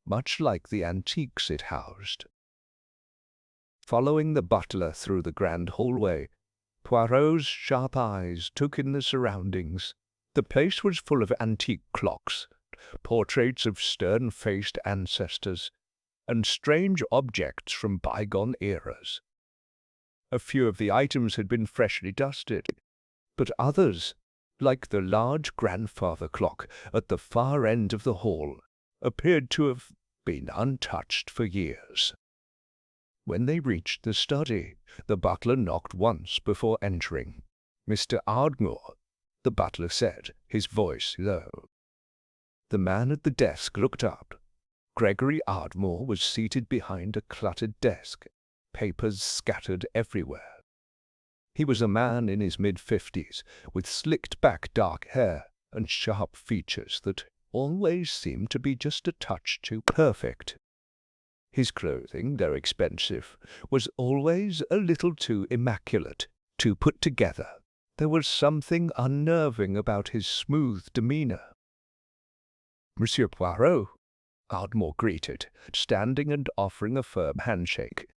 much like the antiques it housed. Following the butler through the grand hallway, Poirot's sharp eyes took in the surroundings. The place was full of antique clocks, portraits of stern-faced ancestors, and strange objects from bygone eras. A few of the items had been freshly dusted, but others, like the large grandfather clock at the far end of the hall, appeared to have been untouched for years. When they reached the study, the butler knocked once before entering. "Mr. Ardmore," the butler said, his voice low. The man at the desk looked up. Gregory Ardmore was seated behind a cluttered desk, papers scattered everywhere. He was a man in his mid-50s, with slicked-back dark hair and sharp features that always seemed to be just a touch too perfect. His clothing, though expensive, was always a little too immaculate, too put together. There was something unnerving about his smooth demeanour. "Monsieur Poirot," Ardmore greeted, standing and offering a firm handshake.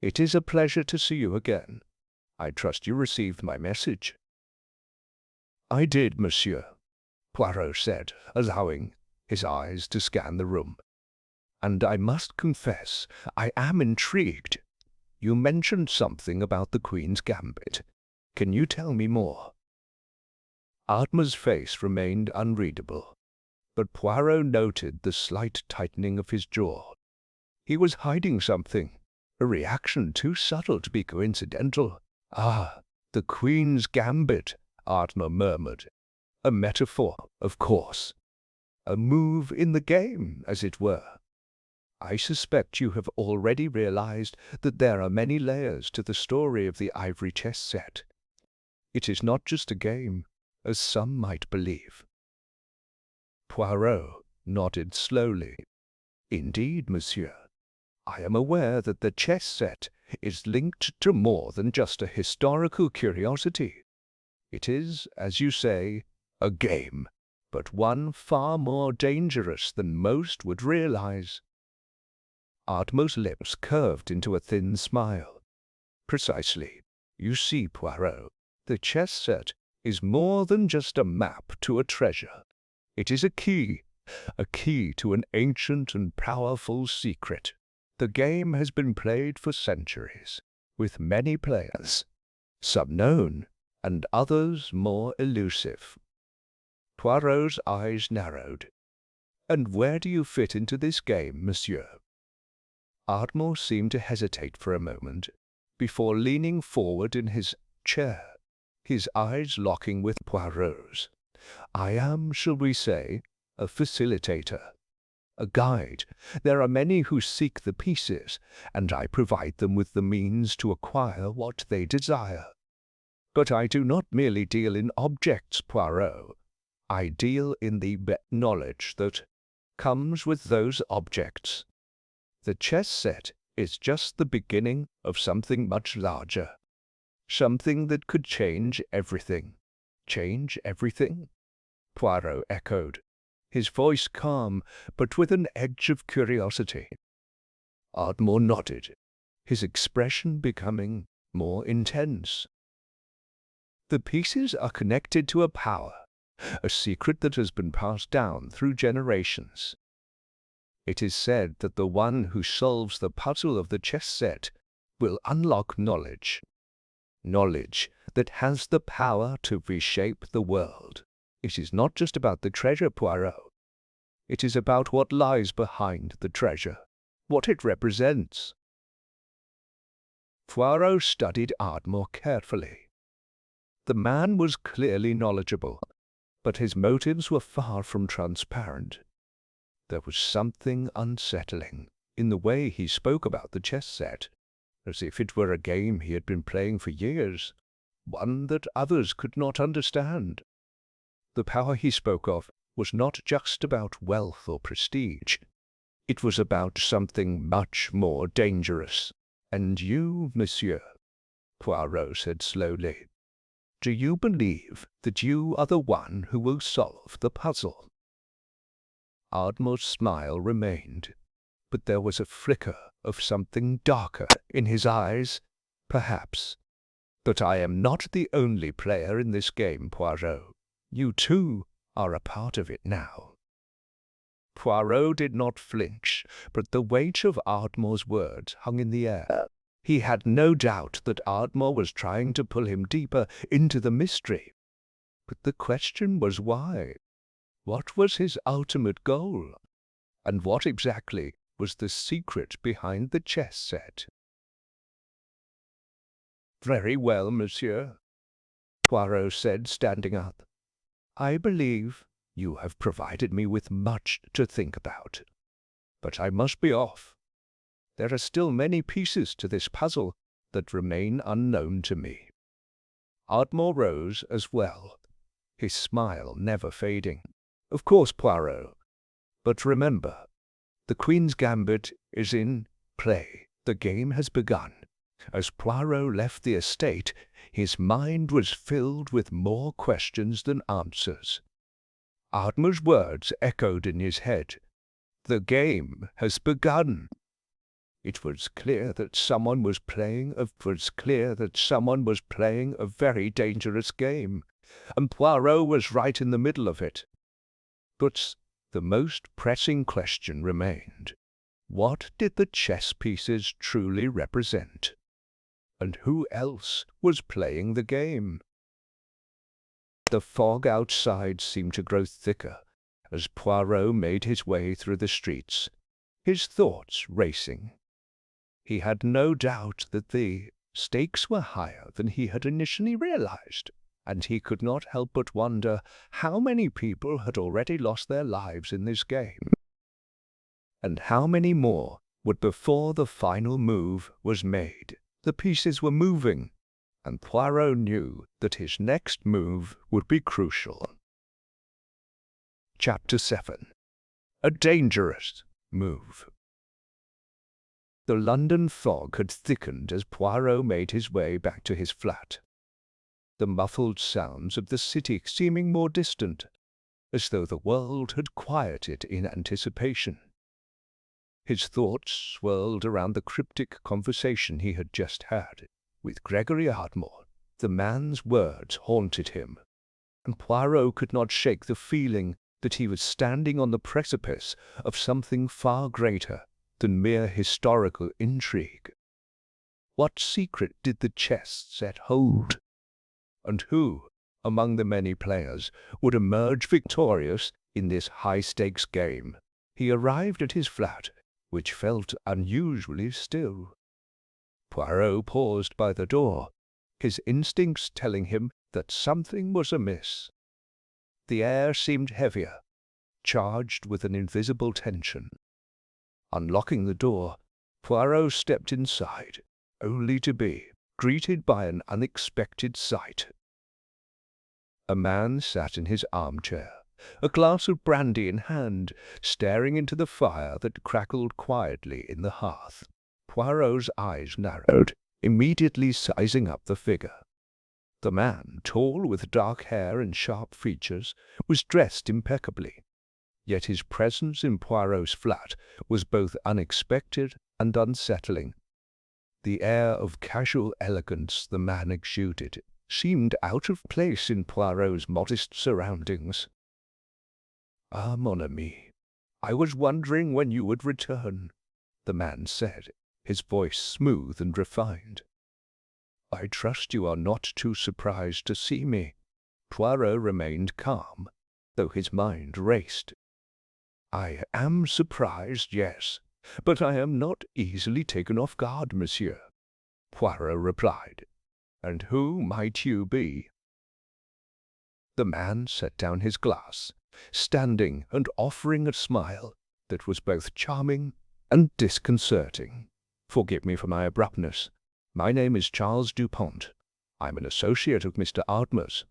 "It is a pleasure to see you again. I trust you received my message." "I did, monsieur," Poirot said, allowing his eyes to scan the room. "And I must confess, I am intrigued. You mentioned something about the Queen's Gambit. Can you tell me more?" Ardmore's face remained unreadable, but Poirot noted the slight tightening of his jaw. He was hiding something, a reaction too subtle to be coincidental. "Ah, the Queen's Gambit," Ardmore murmured. "A metaphor, of course. A move in the game, as it were. I suspect you have already realized that there are many layers to the story of the ivory chess set. It is not just a game, as some might believe." Poirot nodded slowly. "Indeed, monsieur. I am aware that the chess set is linked to more than just a historical curiosity. It is, as you say, a game, but one far more dangerous than most would realize." Ardmore's lips curved into a thin smile. "Precisely. You see, Poirot, the chess set is more than just a map to a treasure. It is a key to an ancient and powerful secret. The game has been played for centuries, with many players, some known and others more elusive." Poirot's eyes narrowed. "And where do you fit into this game, monsieur?" Ardmore seemed to hesitate for a moment, before leaning forward in his chair, his eyes locking with Poirot's. "I am, shall we say, a facilitator, a guide. There are many who seek the pieces, and I provide them with the means to acquire what they desire. But I do not merely deal in objects, Poirot. I deal in the knowledge that comes with those objects. The chess set is just the beginning of something much larger, something that could change everything." "Change everything?" Poirot echoed, his voice calm, but with an edge of curiosity. Ardmore nodded, his expression becoming more intense. "The pieces are connected to a power, a secret that has been passed down through generations. It is said that the one who solves the puzzle of the chess set will unlock knowledge that has the power to reshape the world. It is not just about the treasure, Poirot. It is about what lies behind the treasure, what it represents." Poirot studied Ardmore carefully. The man was clearly knowledgeable, but his motives were far from transparent. There was something unsettling in the way he spoke about the chess set, as if it were a game he had been playing for years, one that others could not understand. The power he spoke of was not just about wealth or prestige. It was about something much more dangerous. "And you, monsieur," Poirot said slowly, "do you believe that you are the one who will solve the puzzle?" Ardmore's smile remained, but there was a flicker of something darker in his eyes, perhaps. "But I am not the only player in this game, Poirot. You, too, are a part of it now." Poirot did not flinch, but the weight of Ardmore's words hung in the air. He had no doubt that Ardmore was trying to pull him deeper into the mystery. But the question was why? What was his ultimate goal? And what exactly was the secret behind the chess set? "Very well, monsieur," Poirot said, standing up. "I believe you have provided me with much to think about. But I must be off. There are still many pieces to this puzzle that remain unknown to me." Ardmore rose as well, his smile never fading. "Of course, Poirot. But remember, the Queen's Gambit is in play. The game has begun." As Poirot left the estate, his mind was filled with more questions than answers. Ardmore's words echoed in his head. "The game has begun." It was clear that someone was playing a very dangerous game, and Poirot was right in the middle of it. But the most pressing question remained. What did the chess pieces truly represent? And who else was playing the game? The fog outside seemed to grow thicker as Poirot made his way through the streets, his thoughts racing. He had no doubt that the stakes were higher than he had initially realized, and he could not help but wonder how many people had already lost their lives in this game, and how many more would before the final move was made. The pieces were moving, and Poirot knew that his next move would be crucial. Chapter 7. A Dangerous Move. The London fog had thickened as Poirot made his way back to his flat, the muffled sounds of the city seeming more distant, as though the world had quieted in anticipation. His thoughts swirled around the cryptic conversation he had just had with Gregory Ardmore. The man's words haunted him, and Poirot could not shake the feeling that he was standing on the precipice of something far greater than mere historical intrigue. What secret did the chess set hold? And who, among the many players, would emerge victorious in this high-stakes game? He arrived at his flat, which felt unusually still. Poirot paused by the door, his instincts telling him that something was amiss. The air seemed heavier, charged with an invisible tension. Unlocking the door, Poirot stepped inside, only to be greeted by an unexpected sight. A man sat in his armchair, a glass of brandy in hand, staring into the fire that crackled quietly in the hearth. Poirot's eyes narrowed, immediately sizing up the figure. The man, tall with dark hair and sharp features, was dressed impeccably. Yet his presence in Poirot's flat was both unexpected and unsettling. The air of casual elegance the man exuded seemed out of place in Poirot's modest surroundings. "Ah, mon ami, I was wondering when you would return," the man said, his voice smooth and refined. "I trust you are not too surprised to see me." Poirot remained calm, though his mind raced. "I am surprised, yes, but I am not easily taken off guard, monsieur," Poirot replied. "And who might you be?" The man set down his glass, standing and offering a smile that was both charming and disconcerting. "Forgive me for my abruptness. My name is Charles Dupont. I'm an associate of Mr. Ardmore's.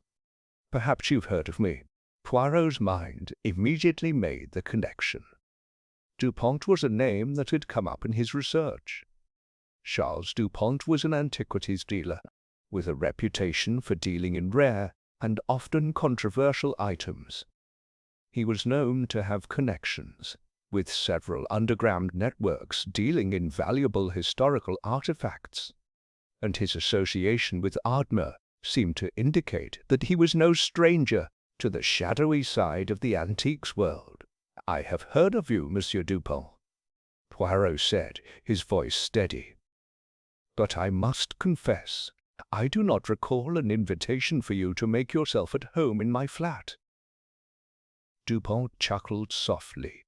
Perhaps you've heard of me." Poirot's mind immediately made the connection. Dupont was a name that had come up in his research. Charles Dupont was an antiquities dealer, with a reputation for dealing in rare and often controversial items. He was known to have connections with several underground networks dealing in valuable historical artifacts, and his association with Ardmore seemed to indicate that he was no stranger to the shadowy side of the antiques world. "I have heard of you, Monsieur Dupont," Poirot said, his voice steady. "But I must confess, I do not recall an invitation for you to make yourself at home in my flat." Dupont chuckled softly,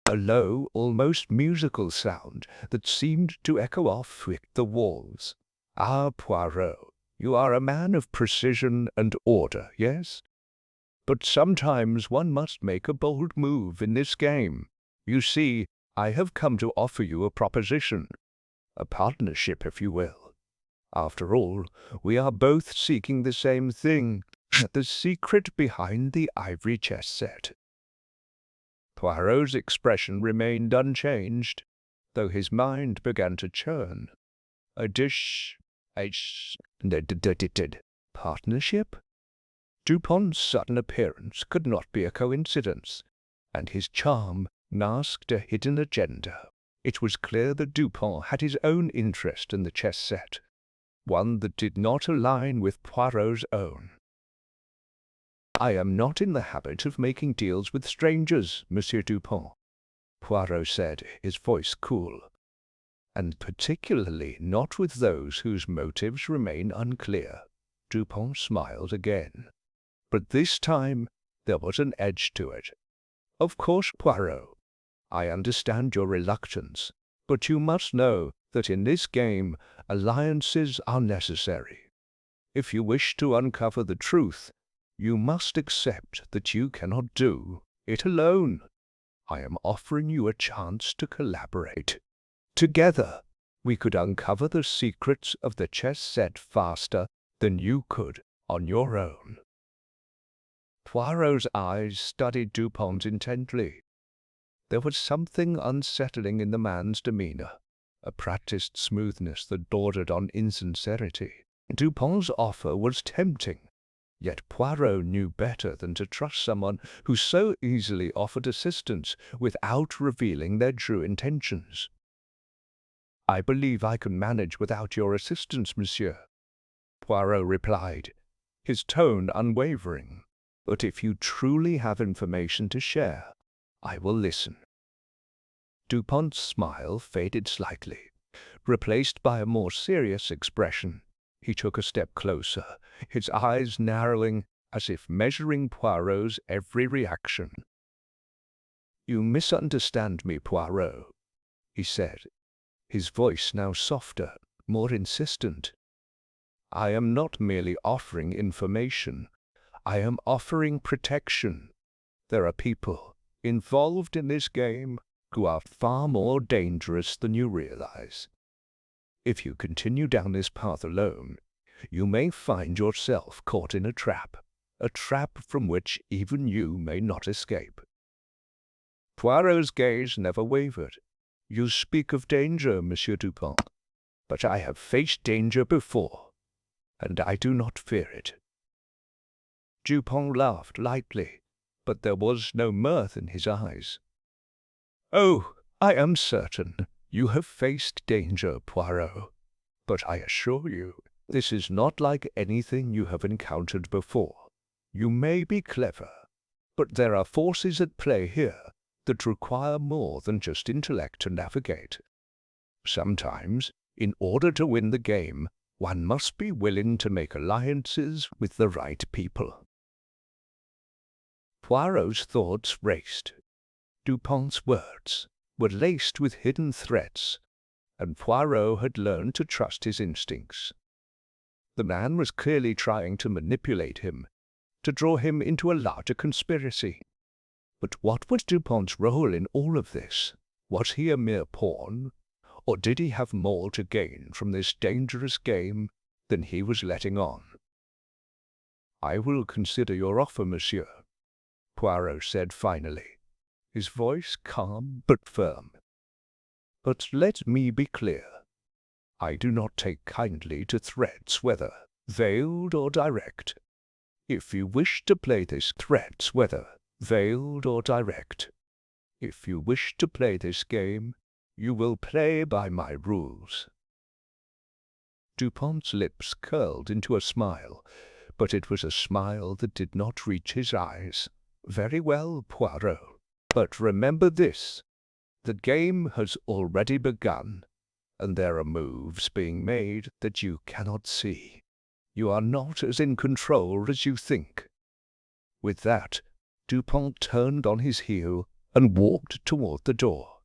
a low, almost musical sound that seemed to echo off the walls. "Ah, Poirot, you are a man of precision and order, yes? But sometimes one must make a bold move in this game. You see, I have come to offer you a proposition, a partnership, if you will. After all, we are both seeking the same thing, the secret behind the ivory chess set. Poirot's expression remained unchanged, though his mind began to churn. A partnership? Dupont's sudden appearance could not be a coincidence, and his charm masked a hidden agenda. It was clear that Dupont had his own interest in the chess set, one that did not align with Poirot's own. "I am not in the habit of making deals with strangers, Monsieur Dupont," Poirot said, his voice cool, "and particularly not with those whose motives remain unclear." Dupont smiled again, but this time there was an edge to it. "Of course, Poirot, I understand your reluctance, but you must know that in this game alliances are necessary. If you wish to uncover the truth, you must accept that you cannot do it alone. I am offering you a chance to collaborate. Together, we could uncover the secrets of the chess set faster than you could on your own." Poirot's eyes studied Dupont's intently. There was something unsettling in the man's demeanor, a practiced smoothness that bordered on insincerity. Dupont's offer was tempting, yet Poirot knew better than to trust someone who so easily offered assistance without revealing their true intentions. "I believe I can manage without your assistance, monsieur," Poirot replied, his tone unwavering. "But if you truly have information to share, I will listen." Dupont's smile faded slightly, replaced by a more serious expression. He took a step closer, his eyes narrowing as if measuring Poirot's every reaction. "You misunderstand me, Poirot," he said, his voice now softer, more insistent. "I am not merely offering information. I am offering protection. There are people involved in this game who are far more dangerous than you realize. If you continue down this path alone, you may find yourself caught in a trap from which even you may not escape." Poirot's gaze never wavered. "You speak of danger, Monsieur Dupont, but I have faced danger before, and I do not fear it." Dupont laughed lightly, but there was no mirth in his eyes. "Oh, I am certain you have faced danger, Poirot, but I assure you, this is not like anything you have encountered before. You may be clever, but there are forces at play here that require more than just intellect to navigate. Sometimes, in order to win the game, one must be willing to make alliances with the right people." Poirot's thoughts raced. Dupont's words were laced with hidden threats, and Poirot had learned to trust his instincts. The man was clearly trying to manipulate him, to draw him into a larger conspiracy. But what was Dupont's role in all of this? Was he a mere pawn, or did he have more to gain from this dangerous game than he was letting on? "I will consider your offer, monsieur," Poirot said finally, his voice calm but firm. "But let me be clear. I do not take kindly to threats, whether veiled or direct. If you wish to play this If you wish to play this game, you will play by my rules." Dupont's lips curled into a smile, but it was a smile that did not reach his eyes. "Very well, Poirot. But remember this. The game has already begun, and there are moves being made that you cannot see. You are not as in control as you think." With that, Dupont turned on his heel and walked toward the door,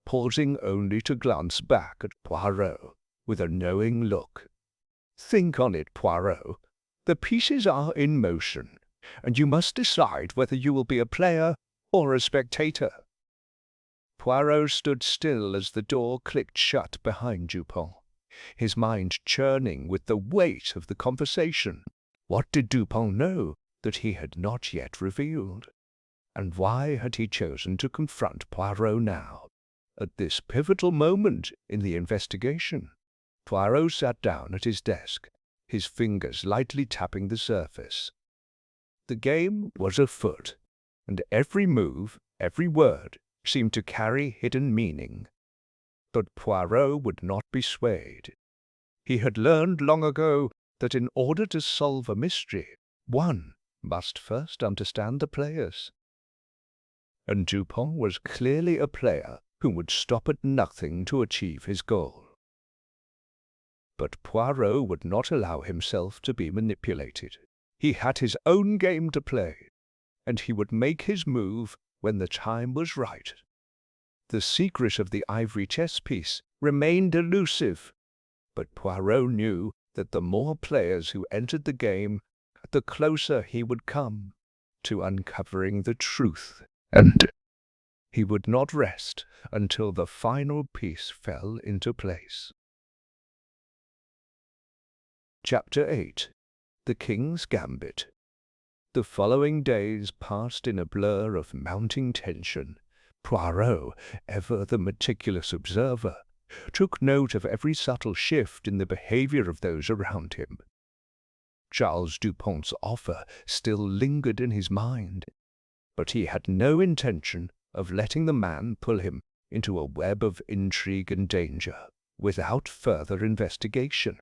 pausing only to glance back at Poirot with a knowing look. "Think on it, Poirot. The pieces are in motion, and you must decide whether you will be a player or a spectator." Poirot stood still as the door clicked shut behind Dupont, his mind churning with the weight of the conversation. What did Dupin know that he had not yet revealed? And why had he chosen to confront Poirot now, at this pivotal moment in the investigation? Poirot sat down at his desk, his fingers lightly tapping the surface. The game was afoot, and every move, every word, seemed to carry hidden meaning. But Poirot would not be swayed. He had learned long ago that in order to solve a mystery, one must first understand the players. And Dupin was clearly a player who would stop at nothing to achieve his goal. But Poirot would not allow himself to be manipulated. He had his own game to play, and he would make his move when the time was right. The secret of the ivory chess piece remained elusive, but Poirot knew that the more players who entered the game, the closer he would come to uncovering the truth, and he would not rest until the final piece fell into place. Chapter 8. The King's Gambit. The following days passed in a blur of mounting tension. Poirot, ever the meticulous observer, took note of every subtle shift in the behavior of those around him. Charles Dupont's offer still lingered in his mind, but he had no intention of letting the man pull him into a web of intrigue and danger without further investigation.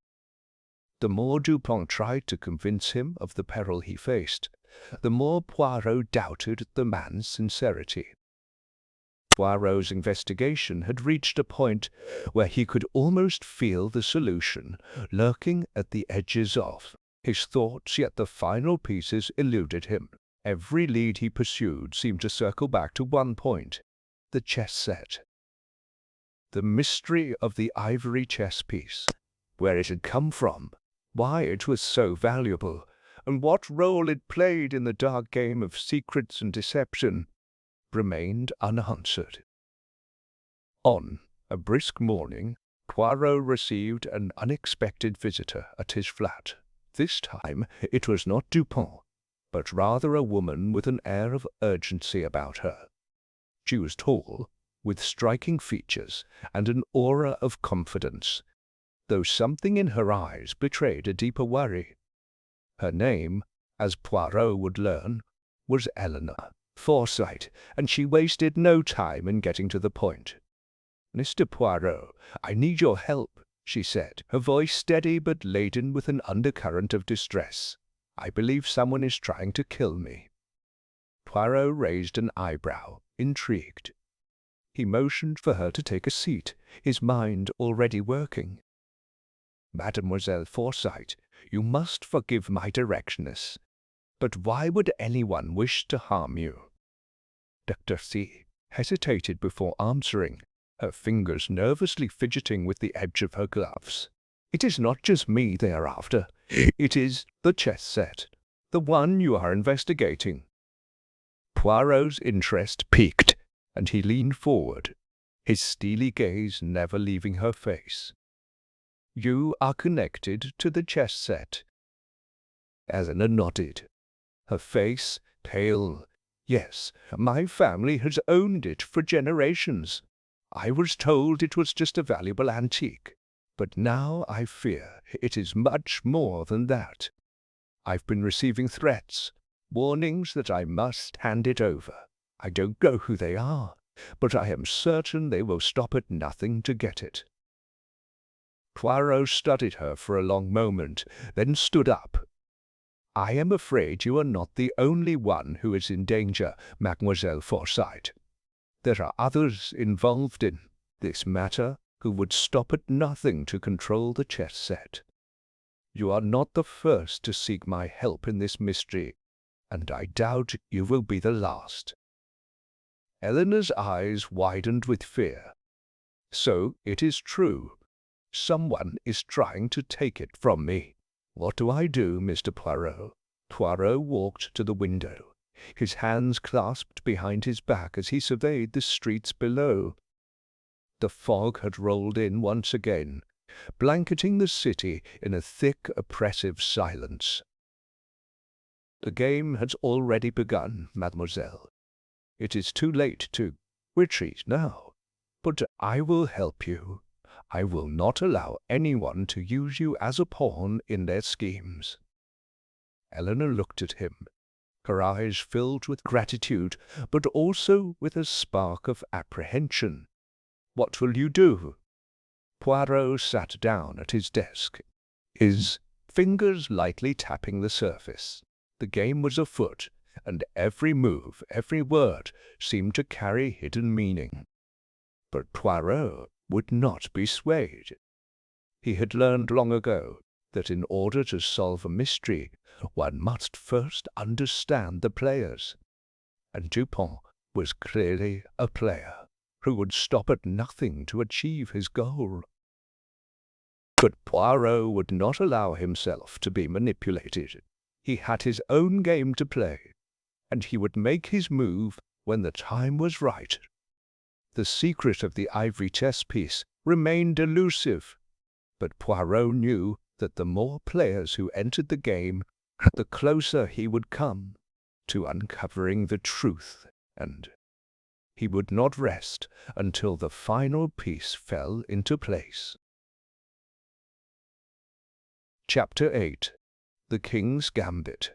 The more Dupont tried to convince him of the peril he faced, the more Poirot doubted the man's sincerity. Poirot's investigation had reached a point where he could almost feel the solution lurking at the edges of his thoughts, yet the final pieces eluded him. Every lead he pursued seemed to circle back to one point: the chess set. The mystery of the ivory chess piece, where it had come from, why it was so valuable, and what role it played in the dark game of secrets and deception, remained unanswered. On a brisk morning, Poirot received an unexpected visitor at his flat. This time it was not Dupont, but rather a woman with an air of urgency about her. She was tall, with striking features and an aura of confidence, though something in her eyes betrayed a deeper worry. Her name, as Poirot would learn, was Eleanor Forsyte, and she wasted no time in getting to the point. "Mr. Poirot, I need your help," she said, her voice steady but laden with an undercurrent of distress. "I believe someone is trying to kill me." Poirot raised an eyebrow, intrigued. He motioned for her to take a seat, his mind already working. "Mademoiselle Forsyte, you must forgive my directness, but why would anyone wish to harm you?" Dr. C. hesitated before answering, her fingers nervously fidgeting with the edge of her gloves. "It is not just me they are after. It is the chess set, the one you are investigating." Poirot's interest piqued, and he leaned forward, his steely gaze never leaving her face. "You are connected to the chess set?" Eleanor nodded, her face pale. "Yes, my family has owned it for generations. I was told it was just a valuable antique, but now I fear it is much more than that. I've been receiving threats, warnings that I must hand it over. I don't know who they are, but I am certain they will stop at nothing to get it." Poirot studied her for a long moment, then stood up. "I am afraid you are not the only one who is in danger, Mademoiselle Forsyte. There are others involved in this matter who would stop at nothing to control the chess set. You are not the first to seek my help in this mystery, and I doubt you will be the last." Eleanor's eyes widened with fear. "So it is true. Someone is trying to take it from me. What do I do, Mr. Poirot?" Poirot walked to the window, his hands clasped behind his back as he surveyed the streets below. The fog had rolled in once again, blanketing the city in a thick, oppressive silence. The game has already begun, mademoiselle. It is too late to retreat now, but I will help you. I will not allow anyone to use you as a pawn in their schemes. Eleanor looked at him, her eyes filled with gratitude, but also with a spark of apprehension. What will you do? Poirot sat down at his desk, his fingers lightly tapping the surface. The game was afoot, and every move, every word, seemed to carry hidden meaning. But Poirot would not be swayed. He had learned long ago that in order to solve a mystery, one must first understand the players. And Dupin was clearly a player who would stop at nothing to achieve his goal. But Poirot would not allow himself to be manipulated. He had his own game to play, and he would make his move when the time was right. The secret of the ivory chess piece remained elusive, but Poirot knew that the more players who entered the game, the closer he would come to uncovering the truth, and he would not rest until the final piece fell into place. Chapter 8. The King's Gambit.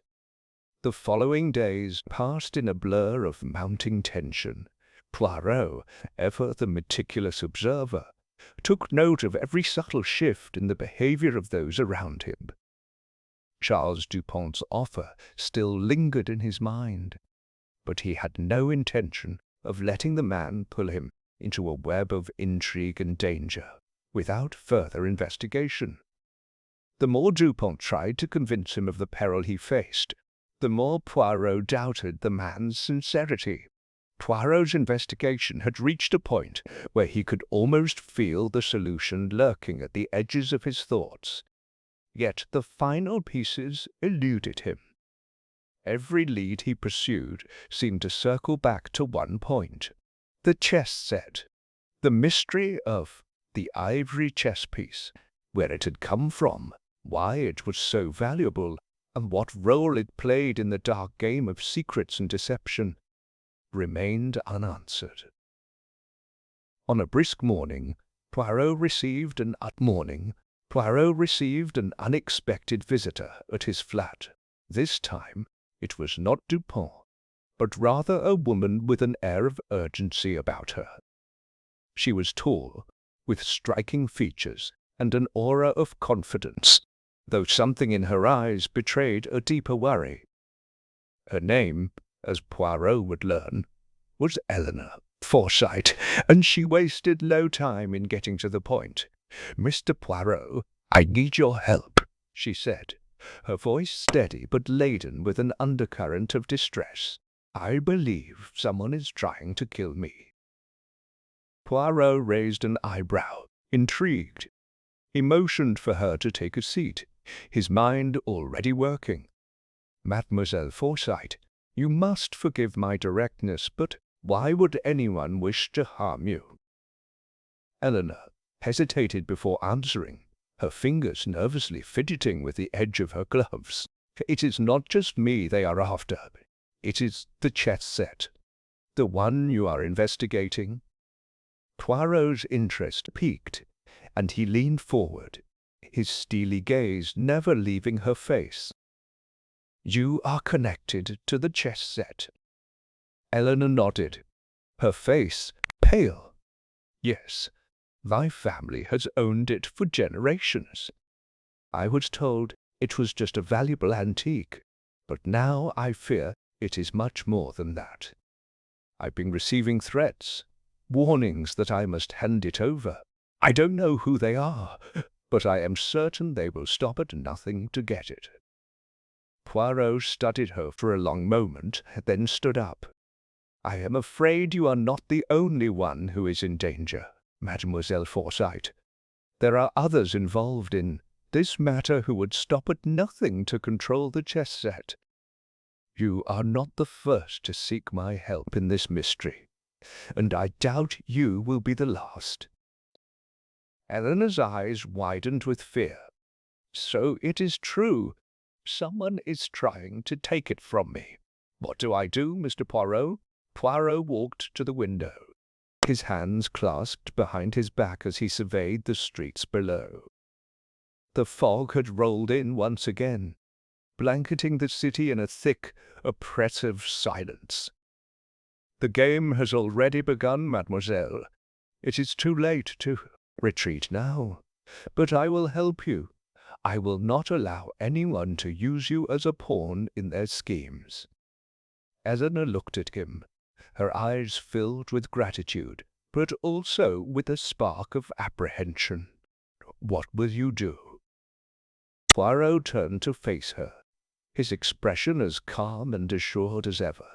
The following days passed in a blur of mounting tension. Poirot, ever the meticulous observer, took note of every subtle shift in the behavior of those around him. Charles Dupin's offer still lingered in his mind, but he had no intention of letting the man pull him into a web of intrigue and danger without further investigation. The more Dupin tried to convince him of the peril he faced, the more Poirot doubted the man's sincerity. Poirot's investigation had reached a point where he could almost feel the solution lurking at the edges of his thoughts. Yet the final pieces eluded him. Every lead he pursued seemed to circle back to one point: the chess set, the mystery of the ivory chess piece, where it had come from, why it was so valuable, and what role it played in the dark game of secrets and deception, remained unanswered. On a brisk morning, Poirot received an unexpected visitor at his flat. This time it was not Dupin, but rather a woman with an air of urgency about her. She was tall, with striking features and an aura of confidence, though something in her eyes betrayed a deeper worry. Her name, as Poirot would learn, was Eleanor Forsyte, and she wasted no time in getting to the point. "Mr. Poirot, I need your help," she said, her voice steady but laden with an undercurrent of distress. "I believe someone is trying to kill me." Poirot raised an eyebrow, intrigued. He motioned for her to take a seat, his mind already working. "Mademoiselle Forsyte, you must forgive my directness, but why would anyone wish to harm you?" Eleanor hesitated before answering, her fingers nervously fidgeting with the edge of her gloves. "It is not just me they are after. It is the chess set. The one you are investigating." Poirot's interest piqued, and he leaned forward, his steely gaze never leaving her face. "You are connected to the chess set?" Eleanor nodded, her face pale. "Yes, my family has owned it for generations. I was told it was just a valuable antique, but now I fear it is much more than that. I've been receiving threats, warnings that I must hand it over. I don't know who they are, but I am certain they will stop at nothing to get it." Poirot studied her for a long moment, then stood up. "I am afraid you are not the only one who is in danger, Mademoiselle Forsyte. There are others involved in this matter who would stop at nothing to control the chess set. You are not the first to seek my help in this mystery, and I doubt you will be the last." Eleanor's eyes widened with fear. So it is true. Someone is trying to take it from me. What do I do, Mr. Poirot? Poirot walked to the window, his hands clasped behind his back as he surveyed the streets below. The fog had rolled in once again, blanketing the city in a thick, oppressive silence. The game has already begun, mademoiselle. It is too late to retreat now, but I will help you. I will not allow anyone to use you as a pawn in their schemes. Eleanor looked at him, her eyes filled with gratitude, but also with a spark of apprehension. What will you do? Poirot turned to face her, his expression as calm and assured as ever.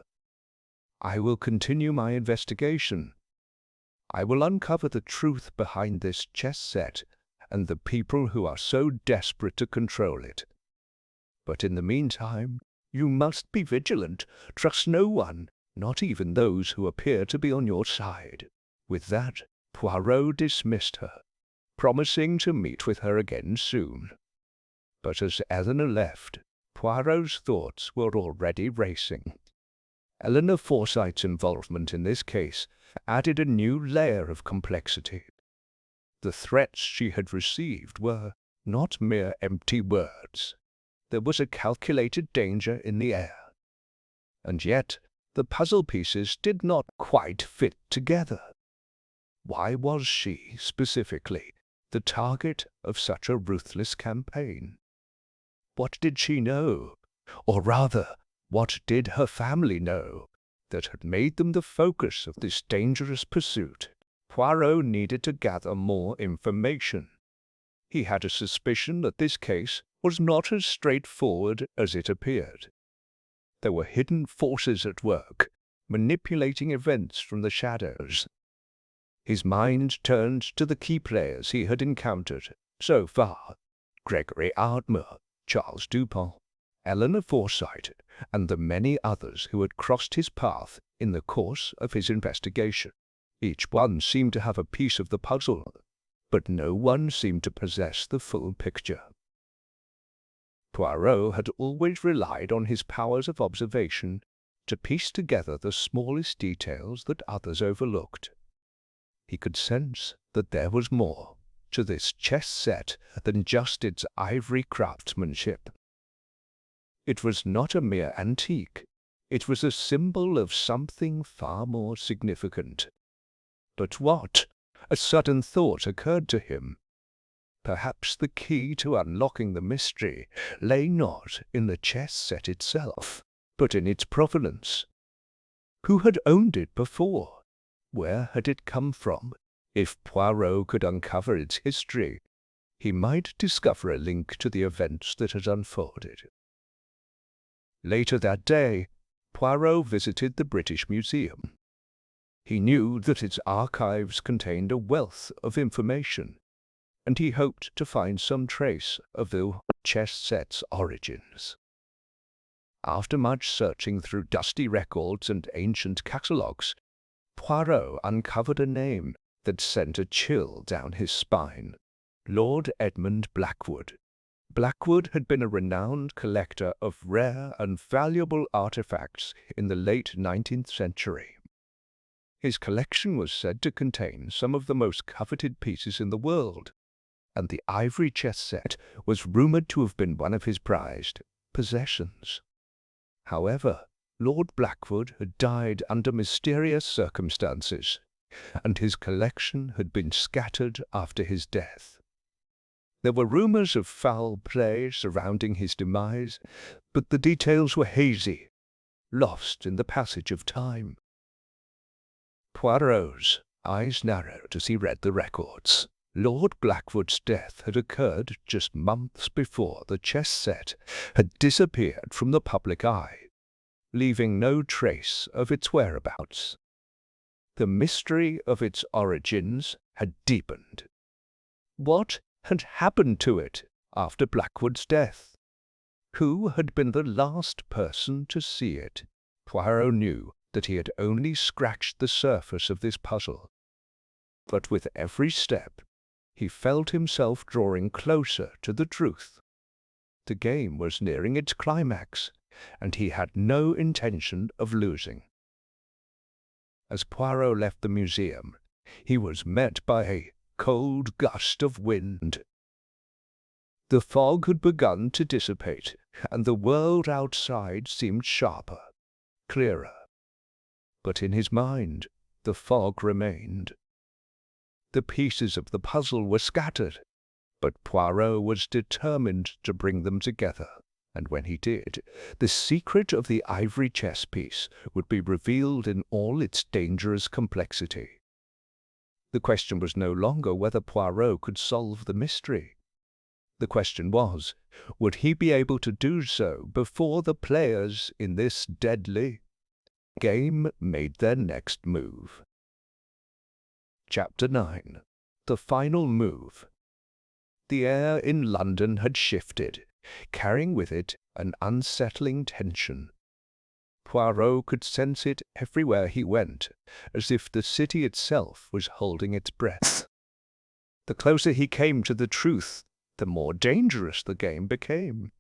I will continue my investigation. I will uncover the truth behind this chess set and the people who are so desperate to control it. But in the meantime, you must be vigilant. Trust no one, not even those who appear to be on your side. With that, Poirot dismissed her, promising to meet with her again soon. But as Eleanor left, Poirot's thoughts were already racing. Eleanor Forsyte's involvement in this case added a new layer of complexity. The threats she had received were not mere empty words. There was a calculated danger in the air. And yet the puzzle pieces did not quite fit together. Why was she, specifically, the target of such a ruthless campaign? What did she know, or rather, what did her family know, that had made them the focus of this dangerous pursuit? Poirot needed to gather more information. He had a suspicion that this case was not as straightforward as it appeared. There were hidden forces at work, manipulating events from the shadows. His mind turned to the key players he had encountered so far: Gregory Ardmore, Charles Dupont, Eleanor Forsyte, and the many others who had crossed his path in the course of his investigation. Each one seemed to have a piece of the puzzle, but no one seemed to possess the full picture. Poirot had always relied on his powers of observation to piece together the smallest details that others overlooked. He could sense that there was more to this chess set than just its ivory craftsmanship. It was not a mere antique. It was a symbol of something far more significant. But what? A sudden thought occurred to him. Perhaps the key to unlocking the mystery lay not in the chess set itself, but in its provenance. Who had owned it before? Where had it come from? If Poirot could uncover its history, he might discover a link to the events that had unfolded. Later that day, Poirot visited the British Museum. He knew that its archives contained a wealth of information, and he hoped to find some trace of the chess set's origins. After much searching through dusty records and ancient catalogues, Poirot uncovered a name that sent a chill down his spine: Lord Edmund Blackwood. Blackwood had been a renowned collector of rare and valuable artifacts in the late 19th century. His collection was said to contain some of the most coveted pieces in the world, and the ivory chess set was rumoured to have been one of his prized possessions. However, Lord Blackwood had died under mysterious circumstances, and his collection had been scattered after his death. There were rumours of foul play surrounding his demise, but the details were hazy, lost in the passage of time. Poirot's eyes narrowed as he read the records. Lord Blackwood's death had occurred just months before the chess set had disappeared from the public eye, leaving no trace of its whereabouts. The mystery of its origins had deepened. What had happened to it after Blackwood's death? Who had been the last person to see it? Poirot knew that he had only scratched the surface of this puzzle. But with every step, He felt himself drawing closer to the truth. The game was nearing its climax, and he had no intention of losing. As Poirot left the museum, he was met by a cold gust of wind. The fog had begun to dissipate, and the world outside seemed sharper, clearer. But in his mind, the fog remained. The pieces of the puzzle were scattered, but Poirot was determined to bring them together, and when he did, the secret of the ivory chess piece would be revealed in all its dangerous complexity. The question was no longer whether Poirot could solve the mystery. The question was, would he be able to do so before the players in this deadly game made their next move? Chapter 9. The Final Move. The air in London had shifted, carrying with it an unsettling tension. Poirot could sense it everywhere he went, as if the city itself was holding its breath. The closer he came to the truth, the more dangerous the game became.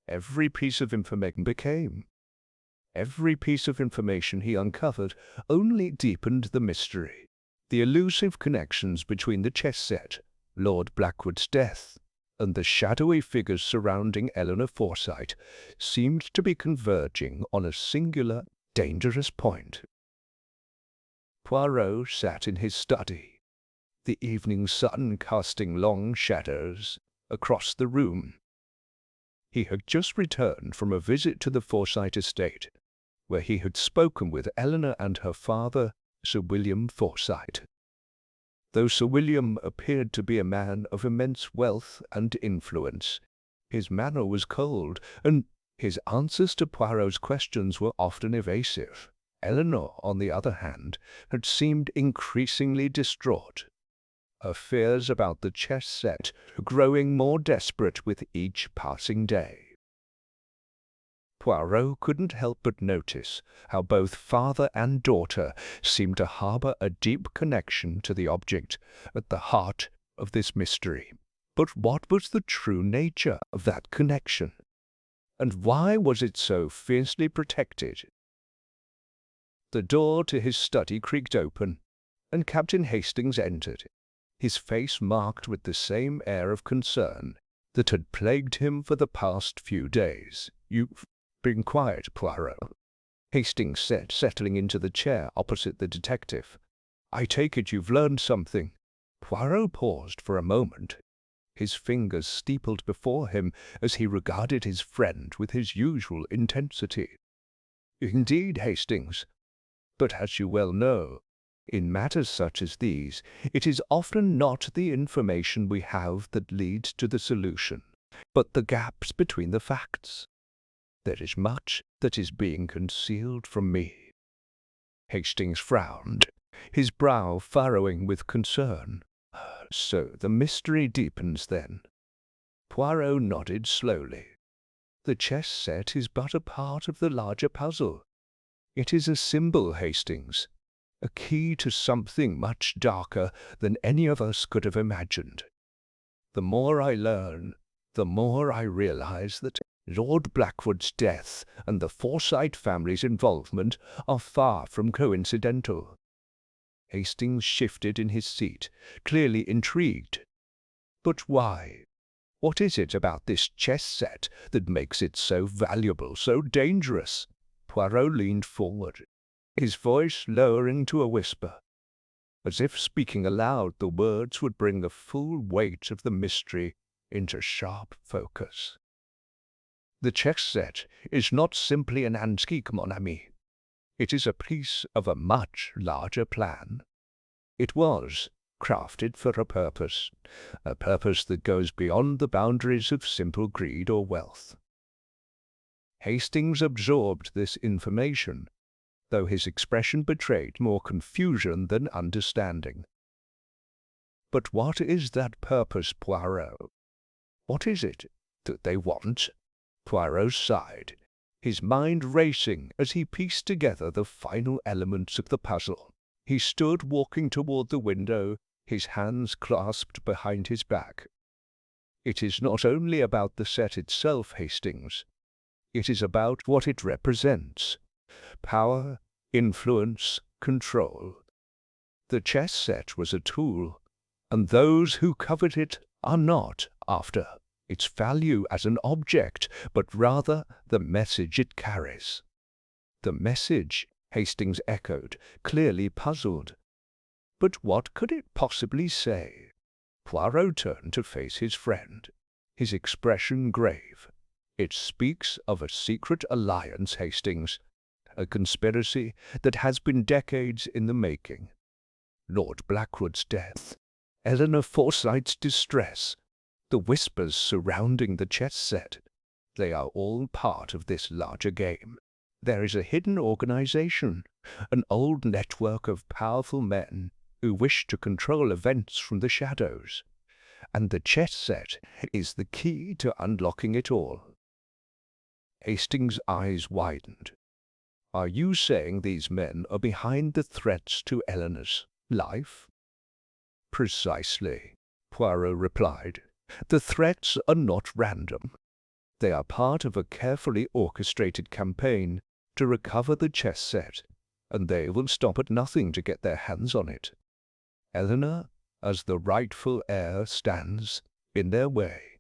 Every piece of information he uncovered only deepened the mystery. The elusive connections between the chess set, Lord Blackwood's death, and the shadowy figures surrounding Eleanor Forsyte seemed to be converging on a singular, dangerous point. Poirot sat in his study, the evening sun casting long shadows across the room. He had just returned from a visit to the Forsyte estate, where he had spoken with Eleanor and her father, Sir William Forsyte. Though Sir William appeared to be a man of immense wealth and influence, his manner was cold, and his answers to Poirot's questions were often evasive. Eleanor, on the other hand, had seemed increasingly distraught, her fears about the chess set growing more desperate with each passing day. Poirot couldn't help but notice how both father and daughter seemed to harbour a deep connection to the object at the heart of this mystery. But what was the true nature of that connection? And why was it so fiercely protected? The door to his study creaked open, and Captain Hastings entered, his face marked with the same air of concern that had plagued him for the past few days. "You've been quiet, Poirot," Hastings said, settling into the chair opposite the detective. "I take it you've learned something." Poirot paused for a moment, his fingers steepled before him as he regarded his friend with his usual intensity. "Indeed, Hastings, but as you well know, in matters such as these, it is often not the information we have that leads to the solution, but the gaps between the facts. There is much that is being concealed from me." Hastings frowned, his brow furrowing with concern. "So the mystery deepens, then?" Poirot nodded slowly. "The chess set is but a part of the larger puzzle. It is a symbol, Hastings, a key to something much darker than any of us could have imagined. The more I learn, the more I realize that Lord Blackwood's death and the Forsyte family's involvement are far from coincidental." Hastings shifted in his seat, clearly intrigued. "But why? What is it about this chess set that makes it so valuable, so dangerous?" Poirot leaned forward, his voice lowering to a whisper. As if speaking aloud, the words would bring the full weight of the mystery into sharp focus. "The chess set is not simply an antique, mon ami. It is a piece of a much larger plan. It was crafted for a purpose that goes beyond the boundaries of simple greed or wealth." Hastings absorbed this information, though his expression betrayed more confusion than understanding. "But what is that purpose, Poirot? What is it that they want?" Poirot sighed, his mind racing as he pieced together the final elements of the puzzle. He stood walking toward the window, his hands clasped behind his back. "It is not only about the set itself, Hastings. It is about what it represents. Power, influence, control. The chess set was a tool, and those who covet it are not after its value as an object, but rather the message it carries." "The message," Hastings echoed, clearly puzzled. "But what could it possibly say?" Poirot turned to face his friend, his expression grave. "It speaks of a secret alliance, Hastings, a conspiracy that has been decades in the making. Lord Blackwood's death, Eleanor Forsyte's distress, the whispers surrounding the chess set, they are all part of this larger game. There is a hidden organization, an old network of powerful men who wish to control events from the shadows, and the chess set is the key to unlocking it all." Hastings' eyes widened. "Are you saying these men are behind the threats to Eleanor's life?" "Precisely," Poirot replied. "The threats are not random. They are part of a carefully orchestrated campaign to recover the chess set, and they will stop at nothing to get their hands on it. Eleanor, as the rightful heir, stands in their way.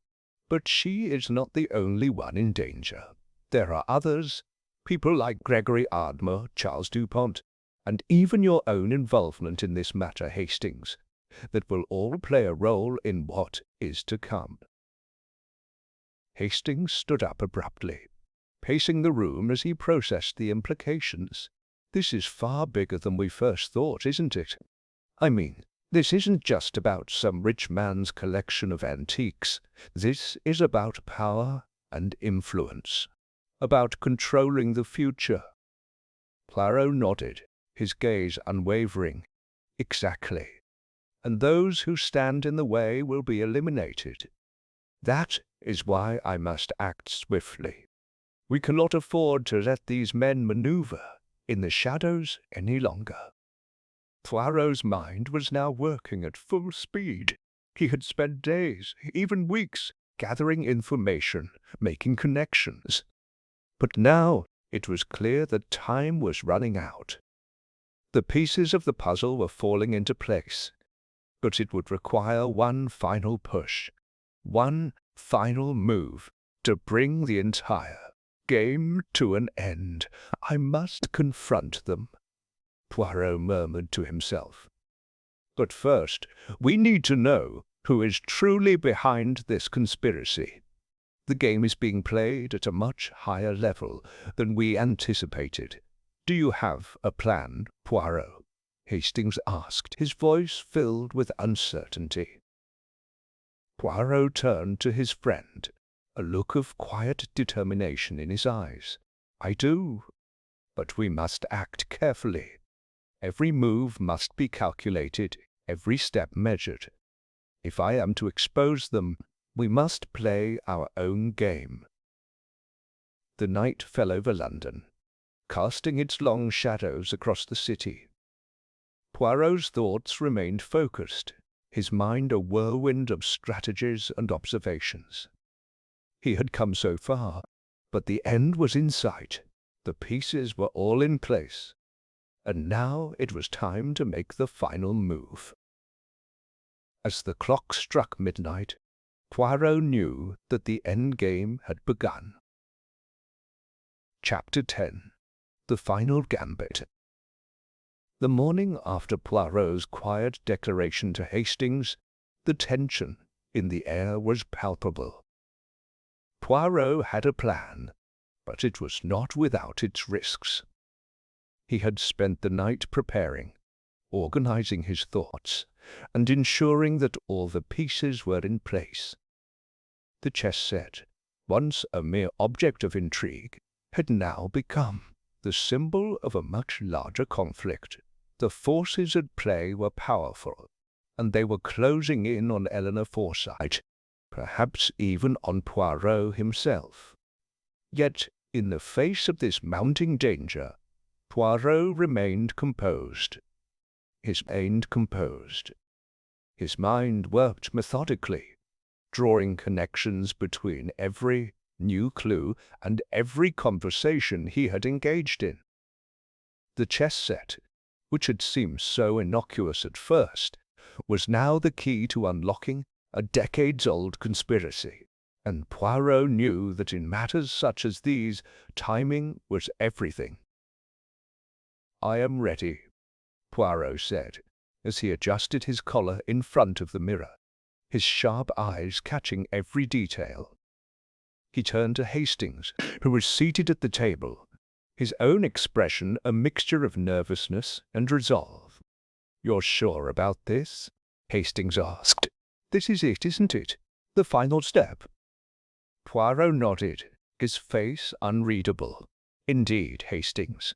But she is not the only one in danger. There are others, people like Gregory Ardmore, Charles Dupont, and even your own involvement in this matter, Hastings, that will all play a role in what is to come." Hastings stood up abruptly, pacing the room as he processed the implications. "This is far bigger than we first thought, isn't it? I mean, this isn't just about some rich man's collection of antiques. This is about power and influence, about controlling the future." Poirot nodded, his gaze unwavering. "Exactly. And those who stand in the way will be eliminated. That is why I must act swiftly. We cannot afford to let these men maneuver in the shadows any longer." Poirot's mind was now working at full speed. He had spent days, even weeks, gathering information, making connections. But now it was clear that time was running out. The pieces of the puzzle were falling into place, but it would require one final push, one final move to bring the entire game to an end. "I must confront them," Poirot murmured to himself. "But first, we need to know who is truly behind this conspiracy. The game is being played at a much higher level than we anticipated. Do you have a plan, Poirot?" Hastings asked, his voice filled with uncertainty. Poirot turned to his friend, a look of quiet determination in his eyes. "I do, but we must act carefully. Every move must be calculated, every step measured. If I am to expose them, we must play our own game." The night fell over London, casting its long shadows across the city. Poirot's thoughts remained focused, his mind a whirlwind of strategies and observations. He had come so far, but the end was in sight. The pieces were all in place, and now it was time to make the final move. As the clock struck midnight, Poirot knew that the end game had begun. Chapter 10. The Final Gambit. The morning after Poirot's quiet declaration to Hastings, the tension in the air was palpable. Poirot had a plan, but it was not without its risks. He had spent the night preparing, organizing his thoughts, and ensuring that all the pieces were in place. The chess set, once a mere object of intrigue, had now become the symbol of a much larger conflict. The forces at play were powerful, and they were closing in on Eleanor Forsyte, perhaps even on Poirot himself. Yet, in the face of this mounting danger, Poirot remained composed. His mind worked methodically, drawing connections between every new clue and every conversation he had engaged in. The chess set, which had seemed so innocuous at first, was now the key to unlocking a decades-old conspiracy, and Poirot knew that in matters such as these, timing was everything. "I am ready," Poirot said, as he adjusted his collar in front of the mirror, his sharp eyes catching every detail. He turned to Hastings, who was seated at the table, his own expression a mixture of nervousness and resolve. "You're sure about this?" Hastings asked. "This is it, isn't it? The final step?" Poirot nodded, his face unreadable. "Indeed, Hastings.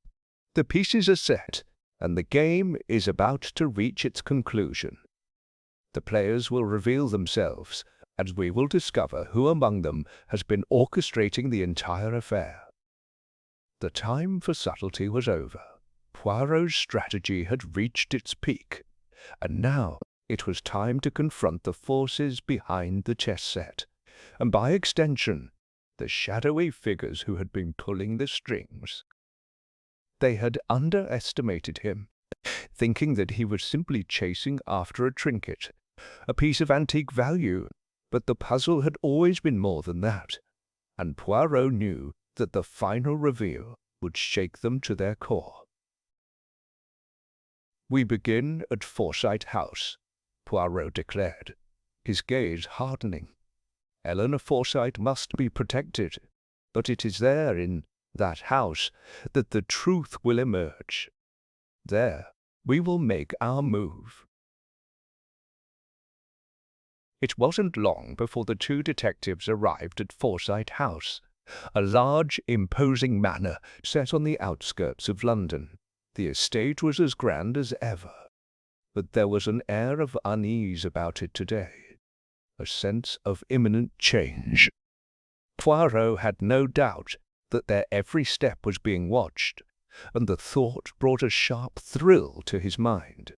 The pieces are set, and the game is about to reach its conclusion. The players will reveal themselves, and we will discover who among them has been orchestrating the entire affair." The time for subtlety was over. Poirot's strategy had reached its peak, and now it was time to confront the forces behind the chess set, and by extension, the shadowy figures who had been pulling the strings. They had underestimated him, thinking that he was simply chasing after a trinket, a piece of antique value, but the puzzle had always been more than that, and Poirot knew that the final reveal would shake them to their core. "We begin at Forsyte House," Poirot declared, his gaze hardening. "Eleanor Forsyte must be protected, but it is there, in that house, that the truth will emerge. There we will make our move." It wasn't long before the two detectives arrived at Forsyte House, a large, imposing manor set on the outskirts of London. The estate was as grand as ever, but there was an air of unease about it today, a sense of imminent change. Poirot had no doubt that their every step was being watched, and the thought brought a sharp thrill to his mind.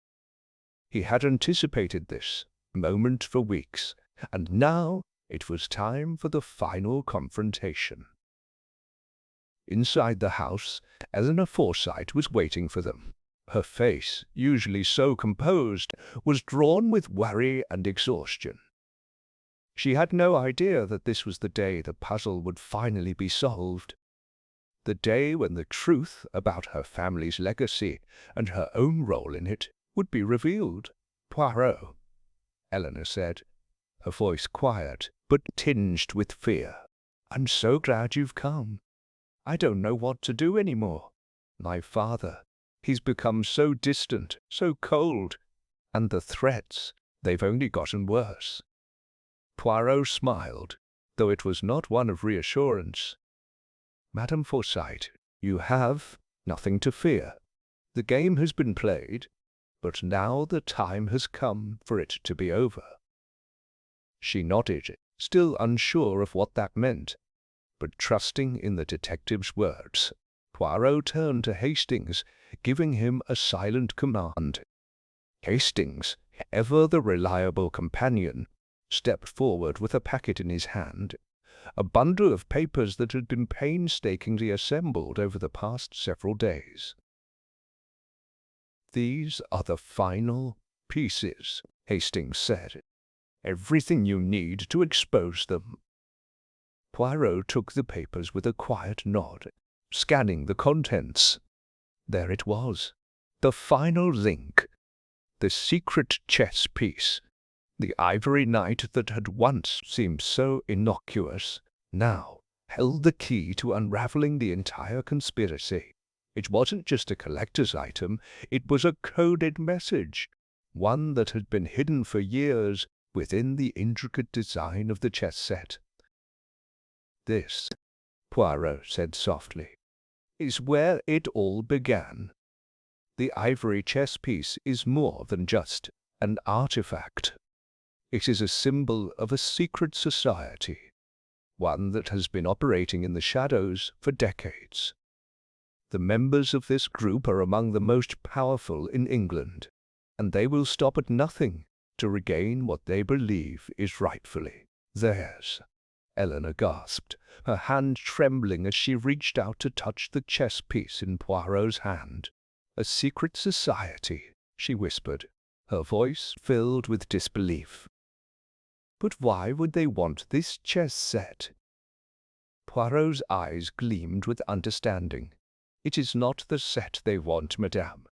He had anticipated this moment for weeks, and now it was time for the final confrontation. Inside the house, Eleanor Forsyte was waiting for them. Her face, usually so composed, was drawn with worry and exhaustion. She had no idea that this was the day the puzzle would finally be solved, the day when the truth about her family's legacy and her own role in it would be revealed. "Poirot," Eleanor said, her voice quiet but tinged with fear, "I'm so glad you've come. I don't know what to do anymore. My father, he's become so distant, so cold, and the threats, they've only gotten worse." Poirot smiled, though it was not one of reassurance. "Madame Forsyte, you have nothing to fear. The game has been played, but now the time has come for it to be over." She nodded, still unsure of what that meant, but trusting in the detective's words. Poirot turned to Hastings, giving him a silent command. Hastings, ever the reliable companion, stepped forward with a packet in his hand, a bundle of papers that had been painstakingly assembled over the past several days. "These are the final pieces," Hastings said. "Everything you need to expose them." Poirot took the papers with a quiet nod, scanning the contents. There it was, the final link, the secret chess piece. The ivory knight that had once seemed so innocuous now held the key to unraveling the entire conspiracy. It wasn't just a collector's item, it was a coded message, one that had been hidden for years within the intricate design of the chess set. "This," Poirot said softly, "is where it all began. The ivory chess piece is more than just an artifact. It is a symbol of a secret society, one that has been operating in the shadows for decades. The members of this group are among the most powerful in England, and they will stop at nothing to regain what they believe is rightfully theirs. Eleanor gasped, her hand trembling as she reached out to touch the chess piece in Poirot's hand. "A secret society," she whispered, her voice filled with disbelief. "But why would they want this chess set?" Poirot's eyes gleamed with understanding. "It is not the set they want, madame.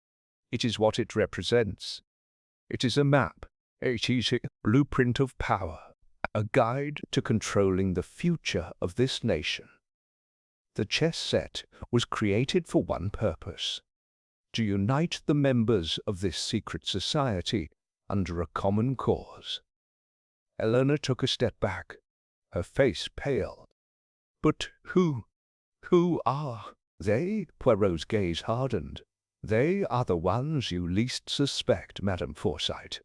It is what it represents. It is a map, a blueprint of power, a guide to controlling the future of this nation. The chess set was created for one purpose: to unite the members of this secret society under a common cause." Eleanor took a step back, her face pale. "But who are they?" Poirot's gaze hardened. "They are the ones you least suspect, Madame Forsyte.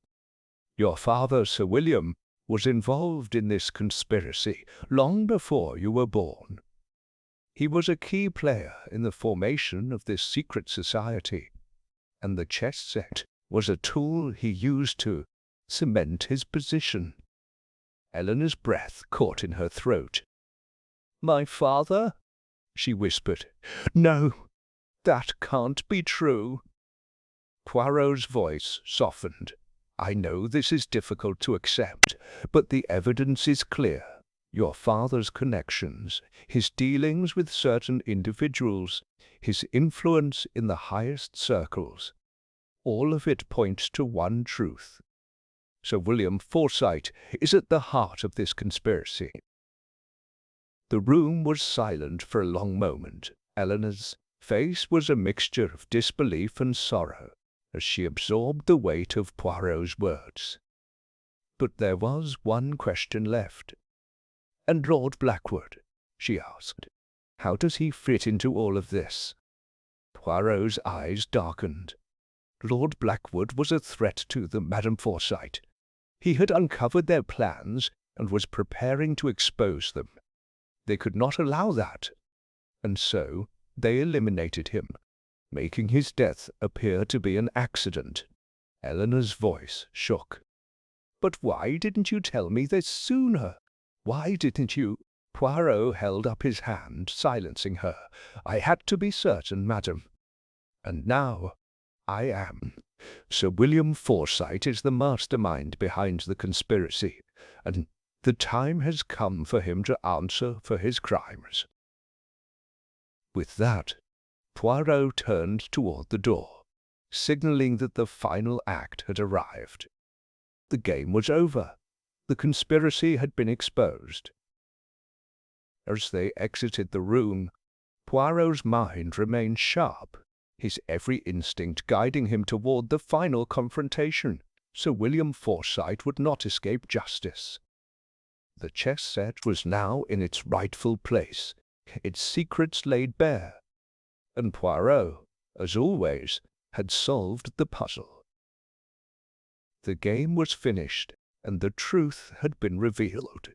Your father, Sir William, was involved in this conspiracy long before you were born. He was a key player in the formation of this secret society, and the chess set was a tool he used to cement his position." Eleanor's breath caught in her throat. "My father?" she whispered. "No, that can't be true." Poirot's voice softened. "I know this is difficult to accept, but the evidence is clear. Your father's connections, his dealings with certain individuals, his influence in the highest circles, all of it points to one truth. Sir William Forsyte is at the heart of this conspiracy." The room was silent for a long moment. Eleanor's face was a mixture of disbelief and sorrow as she absorbed the weight of Poirot's words. But there was one question left. "And Lord Blackwood?" she asked. "How does he fit into all of this?" Poirot's eyes darkened. Lord Blackwood was a threat to them, Madame Forsyte. He had uncovered their plans and was preparing to expose them. They could not allow that, and so they eliminated him, making his death appear to be an accident. Eleanor's voice shook. "But why didn't you tell me this sooner? Why didn't you—" Poirot held up his hand, silencing her. "I had to be certain, madam. And now I am. Sir William Forsyte is the mastermind behind the conspiracy, and the time has come for him to answer for his crimes." With that, Poirot turned toward the door, signaling that the final act had arrived. The game was over. The conspiracy had been exposed. As they exited the room, Poirot's mind remained sharp, his every instinct guiding him toward the final confrontation. Sir William Forsyte would not escape justice. The chess set was now in its rightful place, its secrets laid bare, and Poirot, as always, had solved the puzzle. The game was finished, and the truth had been revealed.